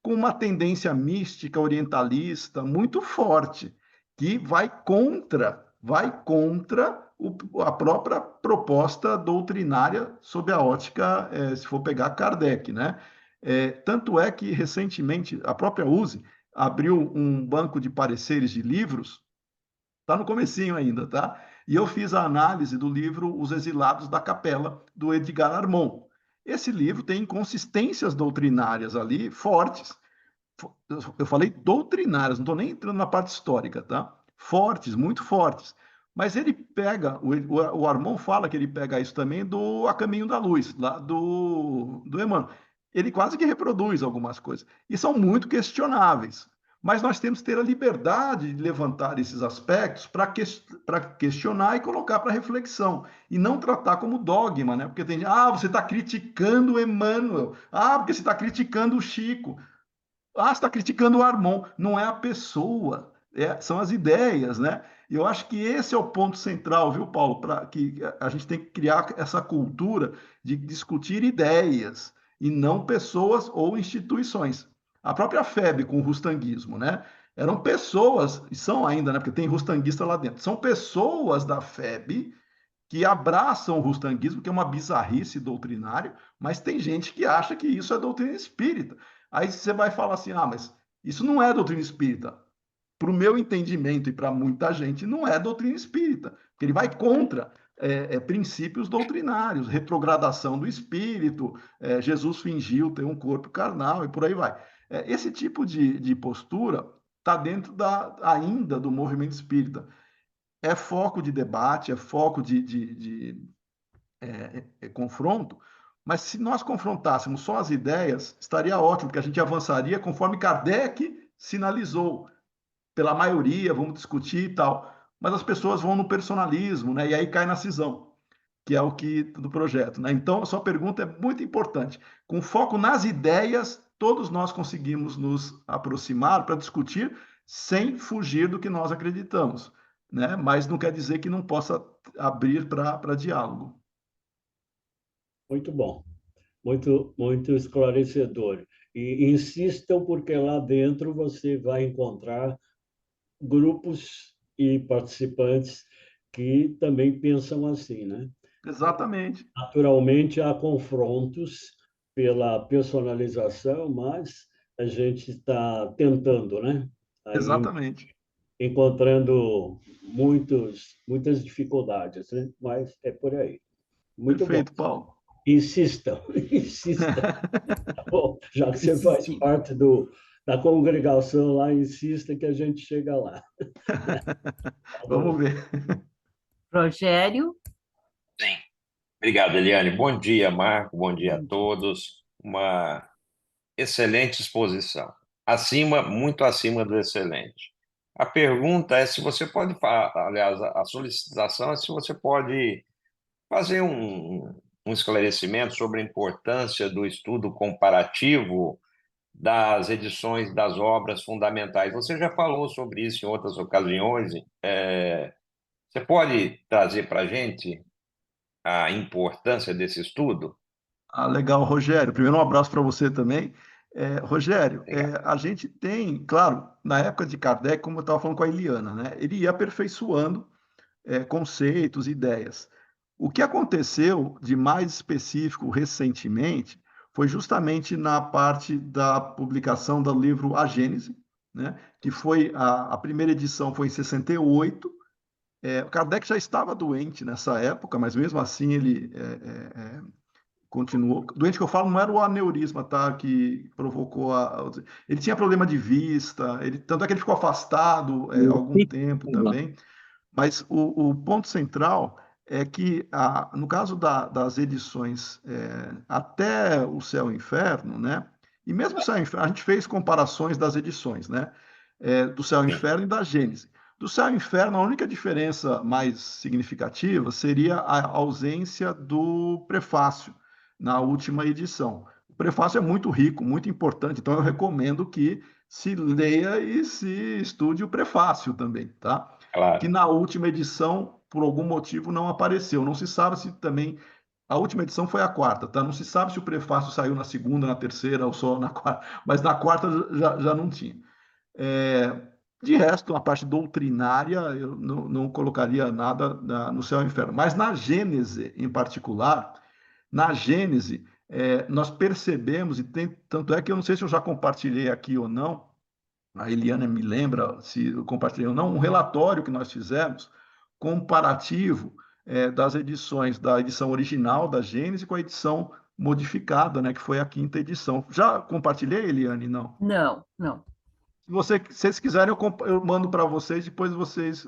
[SPEAKER 3] com uma tendência mística orientalista muito forte, que vai contra a própria proposta doutrinária sob a ótica, se for pegar Kardec, né? Tanto é que, recentemente, a própria USE abriu um banco de pareceres de livros, está no comecinho ainda, tá? E eu fiz a análise do livro Os Exilados da Capela, do Edgar Armond. Esse livro tem inconsistências doutrinárias ali fortes. Eu falei doutrinárias, não estou nem entrando na parte histórica, tá? Fortes, muito fortes. Mas ele pega, o Armond fala que ele pega isso também do A Caminho da Luz, lá do Emmanuel. Ele quase que reproduz algumas coisas. E são muito questionáveis. Mas nós temos que ter a liberdade de levantar esses aspectos para questionar e colocar para reflexão. E não tratar como dogma, né? Porque tem gente, você está criticando o Emmanuel. Porque você está criticando o Chico. Você está criticando o Armond. Não é a pessoa, são as ideias, né? E eu acho que esse é o ponto central, viu, Paulo? Que a gente tem que criar essa cultura de discutir ideias e não pessoas ou instituições. A própria FEB com o rustanguismo, né? Eram pessoas, e são ainda, né? Porque tem rustanguista lá dentro. São pessoas da FEB que abraçam o rustanguismo, que é uma bizarrice doutrinária, mas tem gente que acha que isso é doutrina espírita. Aí você vai falar assim, mas isso não é doutrina espírita. Para o meu entendimento e para muita gente, não é doutrina espírita, porque ele vai contra princípios doutrinários, retrogradação do espírito, Jesus fingiu ter um corpo carnal e por aí vai. Esse tipo de postura está dentro ainda do movimento espírita. É foco de debate, é foco de confronto, mas se nós confrontássemos só as ideias, estaria ótimo, porque a gente avançaria conforme Kardec sinalizou. Pela maioria, vamos discutir e tal. Mas as pessoas vão no personalismo, né? E aí cai na cisão, que é o que do projeto, né? Então, a sua pergunta é muito importante. Com foco nas ideias, todos nós conseguimos nos aproximar para discutir sem fugir do que nós acreditamos, né? Mas não quer dizer que não possa abrir para diálogo.
[SPEAKER 1] Muito bom, muito esclarecedor. E insistam, porque lá dentro você vai encontrar grupos e participantes que também pensam assim, né?
[SPEAKER 3] Exatamente.
[SPEAKER 1] Naturalmente, há confrontos pela personalização, mas a gente está tentando, né?
[SPEAKER 3] Exatamente.
[SPEAKER 1] Encontrando muitas dificuldades, né? Mas é por aí. Muito
[SPEAKER 3] Perfeito,
[SPEAKER 1] bom.
[SPEAKER 3] Paulo.
[SPEAKER 1] Insistam, insistam. Tá bom, já que você faz parte da congregação lá, insista que a gente chega lá.
[SPEAKER 3] Vamos ver.
[SPEAKER 2] Rogério?
[SPEAKER 5] Sim. Obrigado, Eliane. Bom dia, Marco. Bom dia a todos. Uma excelente exposição. Muito acima do excelente. A pergunta é se você pode, aliás, a solicitação é se você pode fazer um esclarecimento sobre a importância do estudo comparativo das edições das obras fundamentais. Você já falou sobre isso em outras ocasiões. Você pode trazer para a gente a importância desse estudo?
[SPEAKER 3] Legal, Rogério. Primeiro, um abraço para você também. Rogério, a gente tem, claro, na época de Kardec, como eu estava falando com a Eliana, né? Ele ia aperfeiçoando conceitos, ideias. O que aconteceu de mais específico recentemente foi justamente na parte da publicação do livro A Gênese, né? Que foi a primeira edição foi em 68. O Kardec já estava doente nessa época, mas mesmo assim ele continuou. Doente que eu falo não era o aneurisma, tá? Que provocou ele tinha problema de vista, tanto é que ele ficou afastado algum tempo também. Mas o ponto central é que, no caso das edições até o Céu e o Inferno, né? E mesmo o Céu e o Inferno, a gente fez comparações das edições, né? Do Céu e o Inferno e da Gênese. Do Céu e Inferno, a única diferença mais significativa seria a ausência do prefácio na última edição. O prefácio é muito rico, muito importante, então eu recomendo que se leia e se estude o prefácio também, tá? Que
[SPEAKER 5] Claro.
[SPEAKER 3] na última edição, por algum motivo, não apareceu. Não se sabe se também. A última edição foi a quarta, tá? Não se sabe se o prefácio saiu na segunda, na terceira ou só na quarta, mas na quarta já não tinha. De resto, a parte doutrinária, eu não colocaria nada no Céu e Inferno. Mas na Gênese, em particular, na Gênese, nós percebemos, e tanto é que eu não sei se eu já compartilhei aqui ou não, a Eliana me lembra se eu compartilhei ou não, um relatório que nós fizemos comparativo das edições, da edição original da Gênese com a edição modificada, né, que foi a quinta edição. Já compartilhei, Eliane? Não.
[SPEAKER 2] Não, não.
[SPEAKER 3] Se vocês quiserem, eu mando para vocês, depois vocês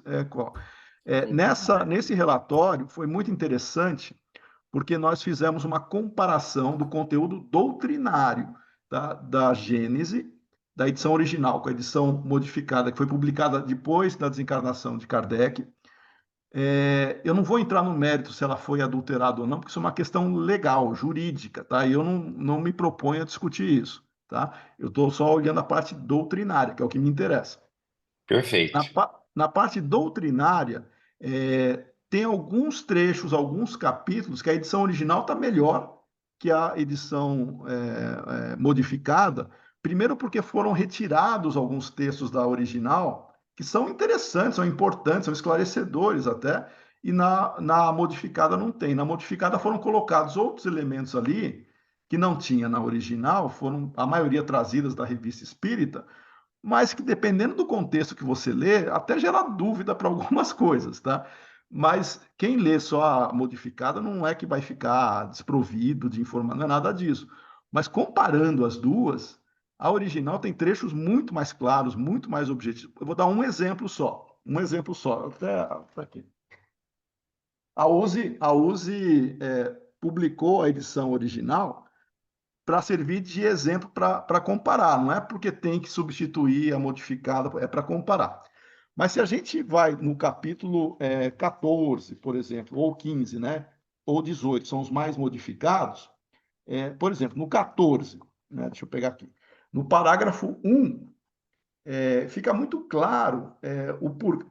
[SPEAKER 3] nesse relatório foi muito interessante, porque nós fizemos uma comparação do conteúdo doutrinário da Gênese, da edição original, com a edição modificada, que foi publicada depois da desencarnação de Kardec. Eu não vou entrar no mérito se ela foi adulterada ou não, porque isso é uma questão legal, jurídica, tá? E eu não me proponho a discutir isso, tá? Eu estou só olhando a parte doutrinária, que é o que me interessa.
[SPEAKER 5] Perfeito.
[SPEAKER 3] Na parte doutrinária, tem alguns trechos, alguns capítulos que a edição original está melhor que a edição modificada. Primeiro porque foram retirados alguns textos da original que são interessantes, são importantes, são esclarecedores até, e na modificada não tem. Na modificada foram colocados outros elementos ali que não tinha na original, foram a maioria trazidas da Revista Espírita, mas que dependendo do contexto que você lê, até gera dúvida para algumas coisas, tá? Mas quem lê só a modificada não é que vai ficar desprovido de informação, não é nada disso. Mas comparando as duas, a original tem trechos muito mais claros, muito mais objetivos. Eu vou dar um exemplo só. Até aqui. A USE publicou a edição original para servir de exemplo para comparar. Não é porque tem que substituir a modificada, é para comparar. Mas se a gente vai no capítulo 14, por exemplo, ou 15, né, ou 18, são os mais modificados, por exemplo, no 14, né, deixa eu pegar aqui, no parágrafo 1, fica muito claro,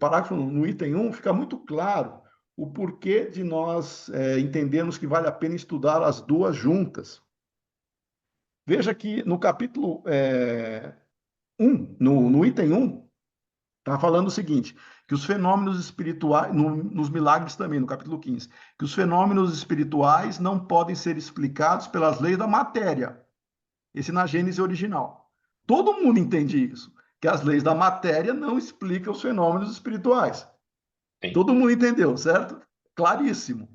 [SPEAKER 3] parágrafo no item 1, fica muito claro o porquê de nós entendermos que vale a pena estudar as duas juntas. Veja que no capítulo 1, no item 1, está falando o seguinte, que os fenômenos espirituais, nos milagres também, no capítulo 15, que os fenômenos espirituais não podem ser explicados pelas leis da matéria. Esse na Gênese original. Todo mundo entende isso, que as leis da matéria não explicam os fenômenos espirituais.
[SPEAKER 5] Sim.
[SPEAKER 3] Todo mundo entendeu, certo? Claríssimo.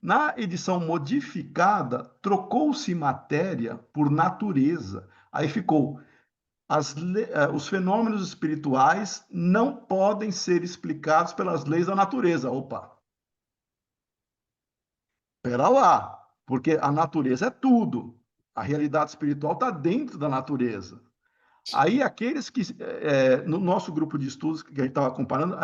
[SPEAKER 3] Na edição modificada, trocou-se matéria por natureza. Aí ficou: os fenômenos espirituais não podem ser explicados pelas leis da natureza. Opa! Espera lá, porque a natureza é tudo. A realidade espiritual está dentro da natureza. Aí aqueles que, no nosso grupo de estudos que a gente estava comparando,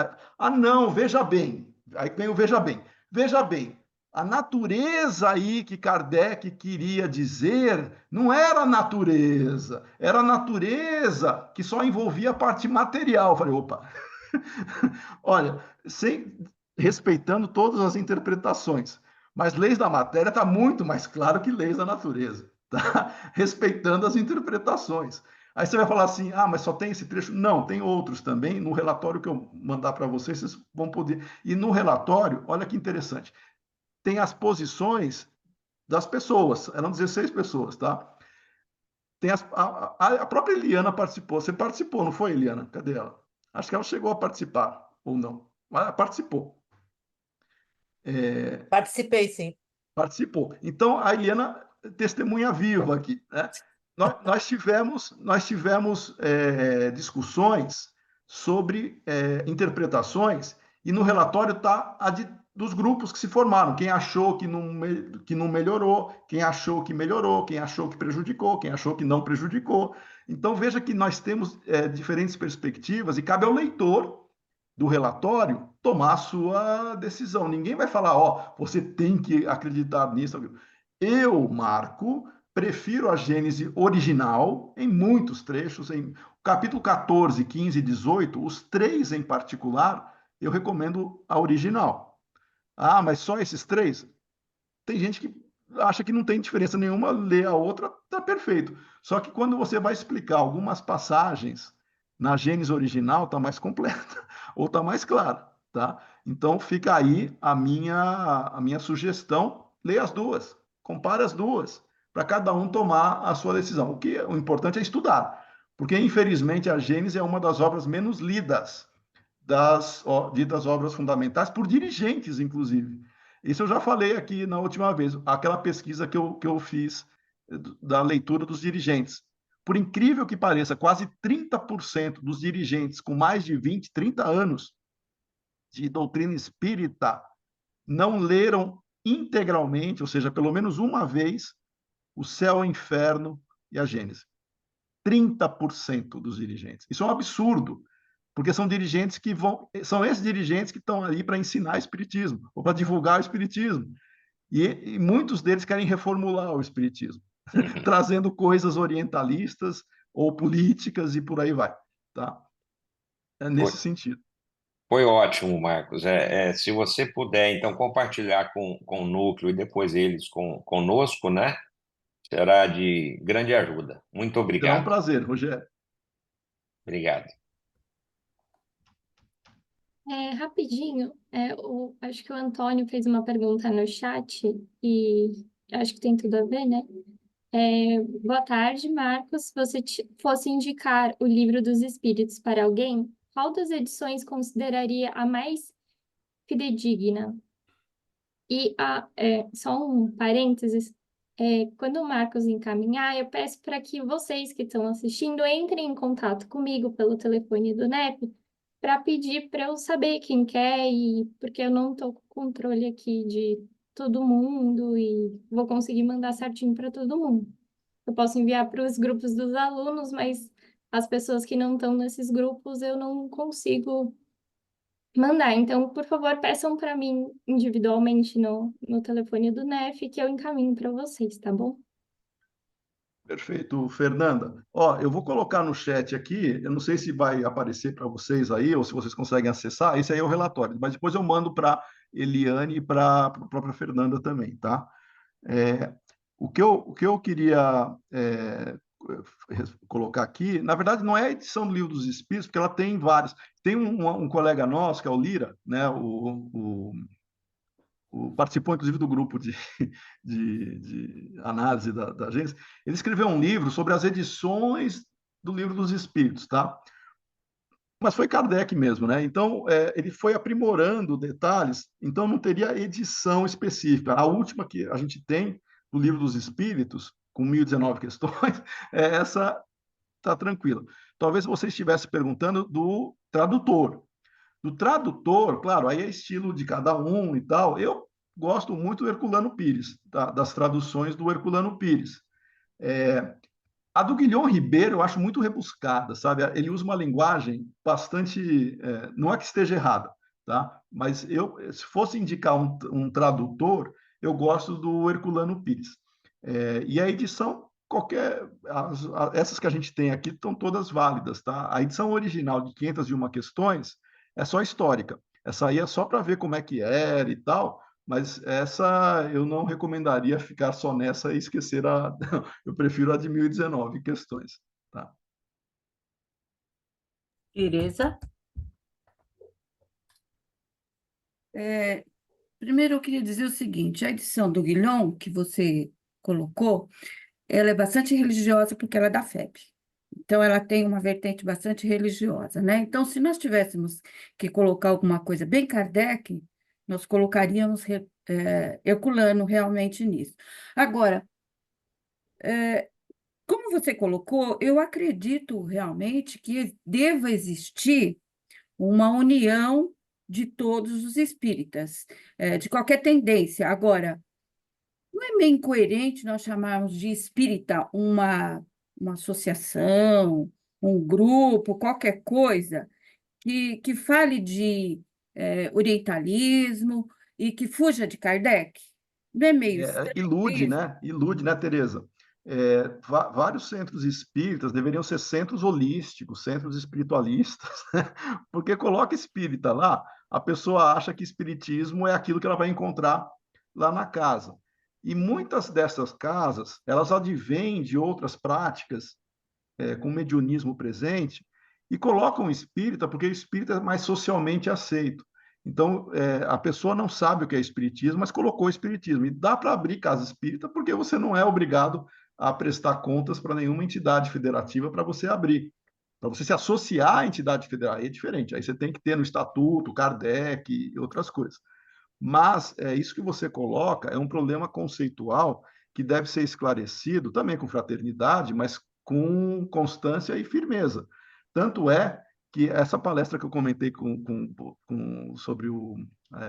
[SPEAKER 3] não, veja bem. Aí vem o veja bem. Veja bem, a natureza aí que Kardec queria dizer não era a natureza, era a natureza que só envolvia a parte material. Eu falei, opa, olha, respeitando todas as interpretações, mas leis da matéria está muito mais claro que leis da natureza, tá? Respeitando as interpretações. Aí você vai falar assim, mas só tem esse trecho? Não, tem outros também. No relatório que eu mandar para vocês, vocês vão poder. E no relatório, olha que interessante, tem as posições das pessoas, eram 16 pessoas, tá? Tem a própria Eliana participou. Você participou, não foi, Eliana? Cadê ela? Acho que ela chegou a participar, ou não. Mas ela participou.
[SPEAKER 4] Participei, sim.
[SPEAKER 3] Participou. Então, a Eliana testemunha viva aqui, né? Nós tivemos discussões sobre interpretações, e no relatório está dos grupos que se formaram, quem achou que não melhorou, quem achou que melhorou, quem achou que prejudicou, quem achou que não prejudicou. Então, veja que nós temos diferentes perspectivas, e cabe ao leitor do relatório, tomar a sua decisão. Ninguém vai falar, ó, você tem que acreditar nisso. Eu, Marco, prefiro a Gênese original em muitos trechos, em capítulo 14, 15 e 18, os três em particular, eu recomendo a original. Ah, mas só esses três? Tem gente que acha que não tem diferença nenhuma, lê a outra, tá perfeito. Só que quando você vai explicar algumas passagens na Gênese original, tá mais completa ou tá mais clara, tá? Então fica aí a minha sugestão, lê as duas, compare as duas, para cada um tomar a sua decisão. O importante é estudar, porque infelizmente a Gênese é uma das obras menos lidas das ditas obras fundamentais por dirigentes, inclusive. Isso eu já falei aqui na última vez, aquela pesquisa que eu fiz da leitura dos dirigentes. Por incrível que pareça, quase 30% dos dirigentes com mais de 20, 30 anos de doutrina espírita não leram integralmente, ou seja, pelo menos uma vez, o Céu, o Inferno e a Gênese. 30% dos dirigentes. Isso é um absurdo, porque são dirigentes que são esses dirigentes que estão ali para ensinar espiritismo, ou para divulgar o espiritismo. E muitos deles querem reformular o espiritismo, trazendo coisas orientalistas ou políticas e por aí vai, tá? É
[SPEAKER 5] Foi,
[SPEAKER 3] nesse sentido.
[SPEAKER 5] foi ótimo, Marcos. Se você puder, então, compartilhar com o núcleo e depois eles conosco, né? Será de grande ajuda. Muito
[SPEAKER 3] Será um
[SPEAKER 5] obrigado.
[SPEAKER 3] prazer, Rogério.
[SPEAKER 5] Obrigado.
[SPEAKER 6] Rapidinho, acho que o Antônio fez uma pergunta no chat e acho que tem tudo a ver, né? Boa tarde, Marcos. Se você fosse indicar o Livro dos Espíritos para alguém, qual das edições consideraria a mais fidedigna? E só um parênteses, quando o Marcos encaminhar, eu peço para que vocês que estão assistindo entrem em contato comigo pelo telefone do NEP para pedir para eu saber quem quer, e porque eu não estou com controle aqui de todo mundo e vou conseguir mandar certinho para todo mundo. Eu posso enviar para os grupos dos alunos, mas as pessoas que não estão nesses grupos eu não consigo mandar. Então, por favor, peçam para mim individualmente no telefone do NEF que eu encaminho para vocês, tá bom?
[SPEAKER 3] Perfeito, Fernanda. Ó, eu vou colocar no chat aqui, eu não sei se vai aparecer para vocês aí, ou se vocês conseguem acessar, esse aí é o relatório, mas depois eu mando para Eliane e para a própria Fernanda também, tá? É, o que eu queria colocar aqui, na verdade, não é a edição do Livro dos Espíritos, porque ela tem várias. Tem um colega nosso, que é o Lira, né, participou, inclusive, do grupo de análise da agência. Ele escreveu um livro sobre as edições do Livro dos Espíritos, tá? Mas foi Kardec mesmo, né? Então, ele foi aprimorando detalhes, então não teria edição específica. A última que a gente tem do Livro dos Espíritos, com 1019 questões, essa está tranquila. Talvez você estivesse perguntando do tradutor. Do tradutor, claro, aí é estilo de cada um e tal. Eu gosto muito do Herculano Pires, das traduções do Herculano Pires. A do Guilhom Ribeiro eu acho muito rebuscada, sabe? Ele usa uma linguagem bastante. Não é que esteja errada, tá? Mas se fosse indicar um tradutor, eu gosto do Herculano Pires. E a edição, essas que a gente tem aqui estão todas válidas, tá? A edição original de 501 questões é só histórica. Essa aí é só para ver como é que era e tal, mas essa eu não recomendaria ficar só nessa e esquecer a. Eu prefiro a de 1019 questões. Tá?
[SPEAKER 2] Tereza?
[SPEAKER 7] Primeiro, eu queria dizer o seguinte: a edição do Guilhom, que você colocou, ela é bastante religiosa porque ela é da FEB. Então, ela tem uma vertente bastante religiosa, né? Então, se nós tivéssemos que colocar alguma coisa bem Kardec, nós colocaríamos Herculano realmente nisso. Agora, como você colocou, eu acredito realmente que deva existir uma união de todos os espíritas, de qualquer tendência. Agora, não é meio incoerente nós chamarmos de espírita uma associação, um grupo, qualquer coisa, que fale de orientalismo e que fuja de Kardec? Não é meio estranho
[SPEAKER 3] Ilude,
[SPEAKER 7] isso?
[SPEAKER 3] né? Ilude, né, Tereza? Vários centros espíritas deveriam ser centros holísticos, centros espiritualistas, né? Porque coloca espírita lá, a pessoa acha que espiritismo é aquilo que ela vai encontrar lá na casa. E muitas dessas casas, elas advêm de outras práticas com mediunismo presente e colocam o espírita porque o espírita é mais socialmente aceito. Então, a pessoa não sabe o que é espiritismo, mas colocou o espiritismo. E dá para abrir casa espírita porque você não é obrigado a prestar contas para nenhuma entidade federativa para você abrir. Para você se associar à entidade federal, aí é diferente. Aí você tem que ter no estatuto, Kardec e outras coisas. Mas isso que você coloca é um problema conceitual que deve ser esclarecido também com fraternidade, mas com constância e firmeza. Tanto é que essa palestra que eu comentei sobre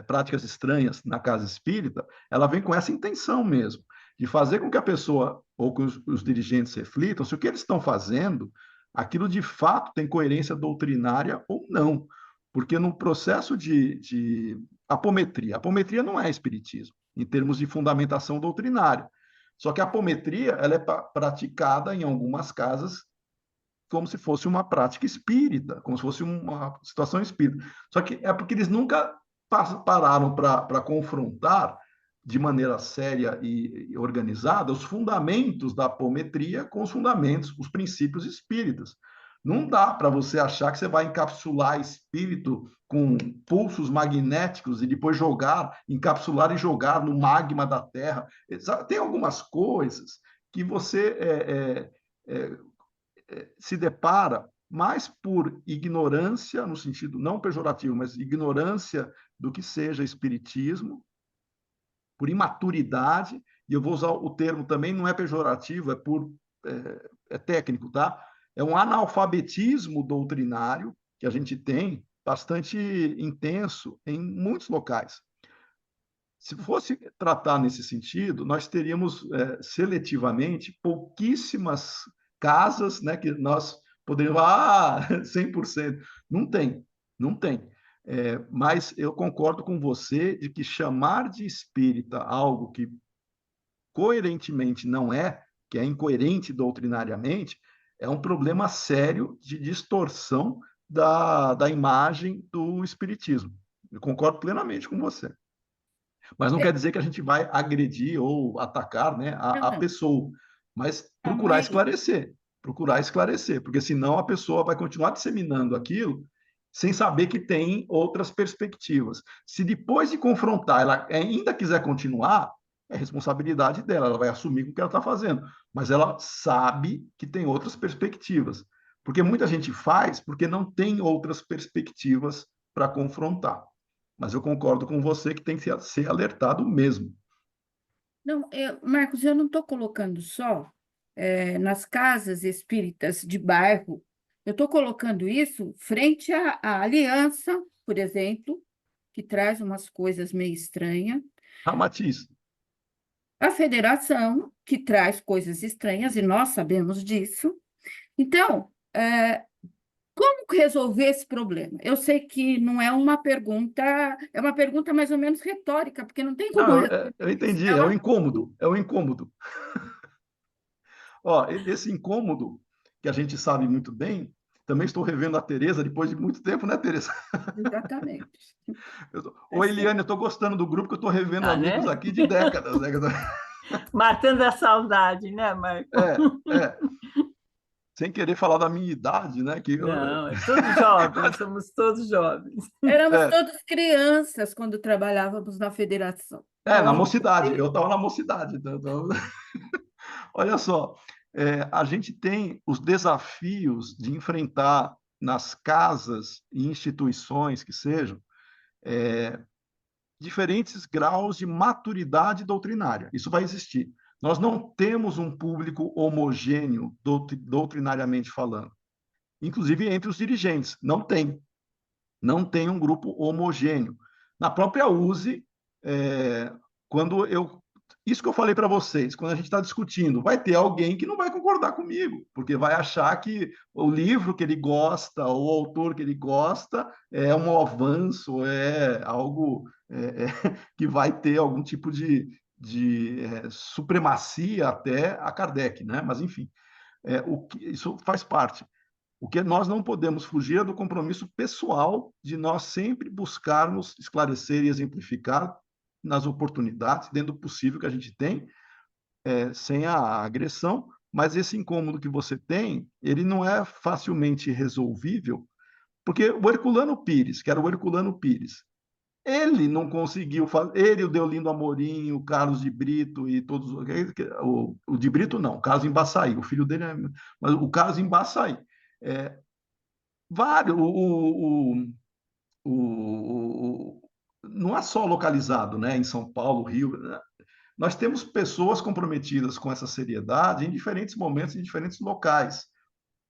[SPEAKER 3] práticas estranhas na casa espírita, ela vem com essa intenção mesmo, de fazer com que a pessoa ou que os dirigentes reflitam se o que eles estão fazendo, aquilo de fato tem coerência doutrinária ou não. Porque no processo de apometria não é espiritismo, em termos de fundamentação doutrinária. Só que a apometria ela é praticada em algumas casas como se fosse uma prática espírita, como se fosse uma situação espírita. Só que é porque eles nunca pararam para confrontar de maneira séria e organizada os fundamentos da apometria com os fundamentos, os princípios espíritas. Não dá para você achar que você vai encapsular espírito com pulsos magnéticos e depois encapsular e jogar no magma da Terra. Tem algumas coisas que você se depara mais por ignorância, no sentido não pejorativo, mas ignorância do que seja espiritismo, por imaturidade, e eu vou usar o termo também, não é pejorativo, é técnico, tá? É um analfabetismo doutrinário que a gente tem bastante intenso em muitos locais. Se fosse tratar nesse sentido, nós teríamos seletivamente pouquíssimas casas, né, que nós poderíamos, 100%. Não tem, não tem. Mas eu concordo com você de que chamar de espírita algo que coerentemente não é, que é incoerente doutrinariamente, é um problema sério de distorção da imagem do espiritismo. Eu concordo plenamente com você. Mas não quer dizer que a gente vai agredir ou atacar, né, a pessoa, mas procurar esclarecer, porque senão a pessoa vai continuar disseminando aquilo sem saber que tem outras perspectivas. Se depois de confrontar ela ainda quiser continuar, é responsabilidade dela, ela vai assumir o que ela está fazendo, mas ela sabe que tem outras perspectivas, porque muita gente faz porque não tem outras perspectivas para confrontar. Mas eu concordo com você que tem que ser alertado mesmo.
[SPEAKER 7] Não, Marcos, eu não estou colocando só nas casas espíritas de bairro, eu estou colocando isso frente à aliança, por exemplo, que traz umas coisas meio estranhas,
[SPEAKER 3] Ramatiz.
[SPEAKER 7] a federação, que traz coisas estranhas, e nós sabemos disso. Então, como resolver esse problema? Eu sei que não é uma pergunta, é uma pergunta mais ou menos retórica, porque não tem como
[SPEAKER 3] Não,
[SPEAKER 7] responder
[SPEAKER 3] eu entendi,
[SPEAKER 7] isso.
[SPEAKER 3] é o incômodo, é o incômodo. Ó, esse incômodo, que a gente sabe muito bem, também estou revendo a Tereza depois de muito tempo, né, Tereza?
[SPEAKER 7] Exatamente.
[SPEAKER 3] Ô, Eliane, eu estou gostando do grupo, que eu estou revendo amigos
[SPEAKER 2] né?
[SPEAKER 3] aqui de décadas. Né?
[SPEAKER 2] Matando a saudade, né, Marco?
[SPEAKER 3] Sem querer falar da minha idade, né?
[SPEAKER 2] Não, é todos jovens, somos todos jovens.
[SPEAKER 7] Éramos todos crianças quando trabalhávamos na federação.
[SPEAKER 3] Na mocidade, eu estava na mocidade. Então... Olha só, a gente tem os desafios de enfrentar nas casas e instituições que sejam diferentes graus de maturidade doutrinária. Isso vai existir. Nós não temos um público homogêneo doutrinariamente falando. Inclusive entre os dirigentes, não tem. Não tem um grupo homogêneo. Na própria USE, quando eu isso que eu falei para vocês, quando a gente está discutindo, vai ter alguém que não vai concordar comigo, porque vai achar que o livro que ele gosta, o autor que ele gosta, é um avanço, é algo que vai ter algum tipo de supremacia até a Kardec, né? Mas, enfim, isso faz parte. O que nós não podemos fugir é do compromisso pessoal de nós sempre buscarmos esclarecer e exemplificar nas oportunidades, dentro do possível que a gente tem, sem a agressão, mas esse incômodo que você tem, ele não é facilmente resolvível, porque o Herculano Pires, que era o Herculano Pires, ele não conseguiu fazer, ele, o Deolindo Amorim, o Carlos de Brito e todos, o de Brito não, o Carlos Embaçaí, o filho dele, mas o Carlos Embaçaí, vários, não é só localizado, né, em São Paulo, Rio, né? Nós temos pessoas comprometidas com essa seriedade em diferentes momentos, em diferentes locais.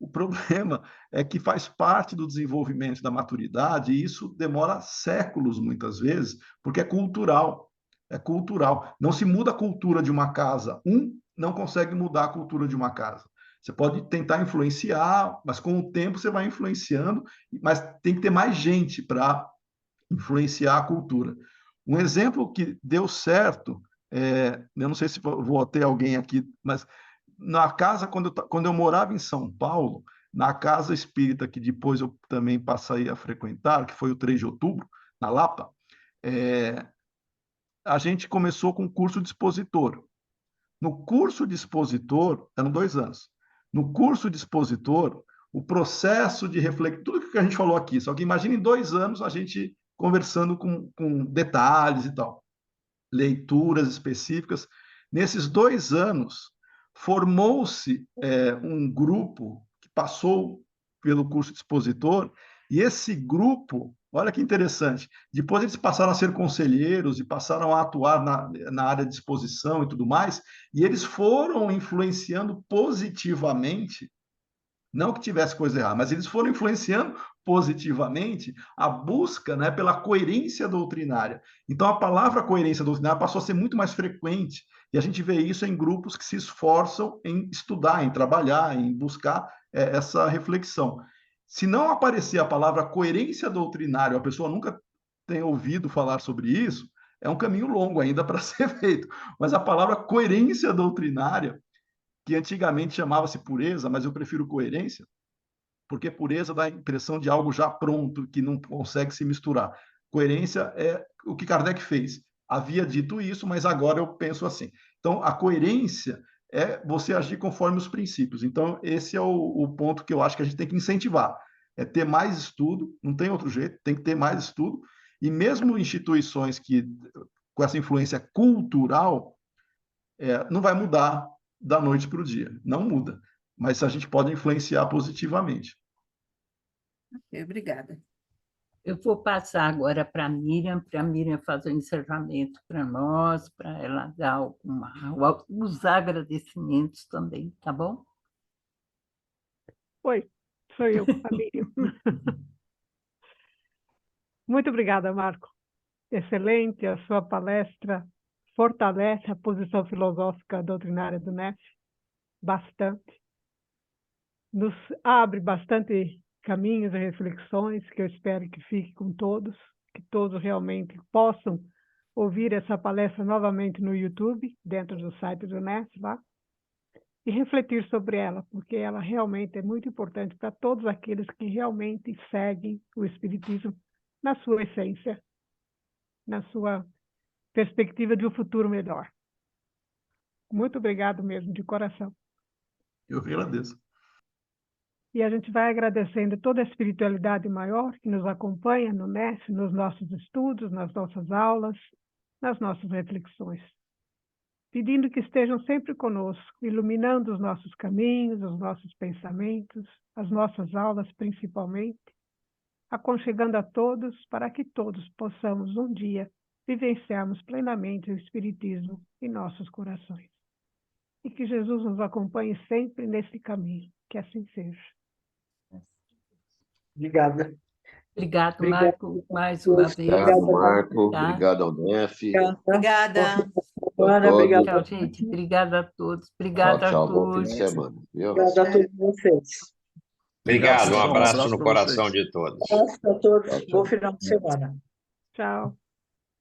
[SPEAKER 3] O problema é que faz parte do desenvolvimento da maturidade e isso demora séculos, muitas vezes, porque é cultural. É cultural. Não se muda a cultura de uma casa. Não consegue mudar a cultura de uma casa. Você pode tentar influenciar, mas com o tempo você vai influenciando, mas tem que ter mais gente para influenciar a cultura. Um exemplo que deu certo, eu não sei se vou ter alguém aqui, mas na casa, quando eu morava em São Paulo, na casa espírita que depois eu também passei a frequentar, que foi o 3 de outubro, na Lapa, a gente começou com o curso de expositor. No curso de expositor, eram 2 anos. No curso de expositor, o processo de reflexão, tudo que a gente falou aqui, só que imagine em 2 anos a gente conversando com detalhes e tal, leituras específicas. Nesses 2 anos, formou-se um grupo que passou pelo curso de expositor, e esse grupo, olha que interessante, depois eles passaram a ser conselheiros e passaram a atuar na área de exposição e tudo mais, e eles foram influenciando positivamente, não que tivesse coisa errada, mas eles foram influenciando positivamente a busca, né, pela coerência doutrinária. Então, a palavra coerência doutrinária passou a ser muito mais frequente, e a gente vê isso em grupos que se esforçam em estudar, em trabalhar, em buscar essa reflexão. Se não aparecer a palavra coerência doutrinária, a pessoa nunca tem ouvido falar sobre isso, é um caminho longo ainda para ser feito. Mas a palavra coerência doutrinária, que antigamente chamava-se pureza, mas eu prefiro coerência, porque pureza dá a impressão de algo já pronto, que não consegue se misturar. Coerência é o que Kardec fez. Havia dito isso, mas agora eu penso assim. Então, a coerência é você agir conforme os princípios. Então, esse é o ponto que eu acho que a gente tem que incentivar. É ter mais estudo, não tem outro jeito, tem que ter mais estudo, e mesmo instituições que, com essa influência cultural, não vai mudar da noite para o dia, não muda, mas a gente pode influenciar positivamente.
[SPEAKER 7] Obrigada.
[SPEAKER 2] Eu vou passar agora para a Miriam fazer o encerramento para nós, para ela dar os agradecimentos também, tá bom?
[SPEAKER 8] Oi, sou eu, a Miriam. Muito obrigada, Marco. Excelente, a sua palestra fortalece a posição filosófica doutrinária do NEF bastante. Nos abre bastante caminhos e reflexões que eu espero que fique com todos, que todos realmente possam ouvir essa palestra novamente no YouTube, dentro do site do NEF, lá, e refletir sobre ela, porque ela realmente é muito importante para todos aqueles que realmente seguem o Espiritismo na sua essência, na sua perspectiva de um futuro melhor. Muito obrigado mesmo, de coração.
[SPEAKER 3] Eu agradeço.
[SPEAKER 8] E a gente vai agradecendo toda a espiritualidade maior que nos acompanha no NEF, nos nossos estudos, nas nossas aulas, nas nossas reflexões. Pedindo que estejam sempre conosco, iluminando os nossos caminhos, os nossos pensamentos, as nossas aulas principalmente, aconchegando a todos para que todos possamos um dia vivenciarmos plenamente o Espiritismo em nossos corações. E que Jesus nos acompanhe sempre nesse caminho, que assim seja.
[SPEAKER 9] Obrigada.
[SPEAKER 2] Obrigado, Marco, mais uma vez.
[SPEAKER 9] Obrigado,
[SPEAKER 10] Marco.
[SPEAKER 2] Tá?
[SPEAKER 10] Obrigado ao NEF.
[SPEAKER 4] Obrigada.
[SPEAKER 9] semana.
[SPEAKER 10] todos.
[SPEAKER 9] Obrigada.
[SPEAKER 2] Tchau, gente. Obrigada a todos.
[SPEAKER 10] Tchau,
[SPEAKER 2] Obrigada,
[SPEAKER 10] tchau. Bom fim de
[SPEAKER 2] Arthur.
[SPEAKER 10] semana, viu?
[SPEAKER 9] Obrigada a todos vocês.
[SPEAKER 5] Obrigado, um
[SPEAKER 3] pessoal. Um
[SPEAKER 5] abraço
[SPEAKER 3] abraço
[SPEAKER 5] no
[SPEAKER 3] para
[SPEAKER 5] coração
[SPEAKER 3] vocês.
[SPEAKER 5] de todos.
[SPEAKER 9] Um abraço a todos.
[SPEAKER 10] Tchau,
[SPEAKER 9] Bom
[SPEAKER 10] tchau.
[SPEAKER 9] final de semana.
[SPEAKER 8] Tchau.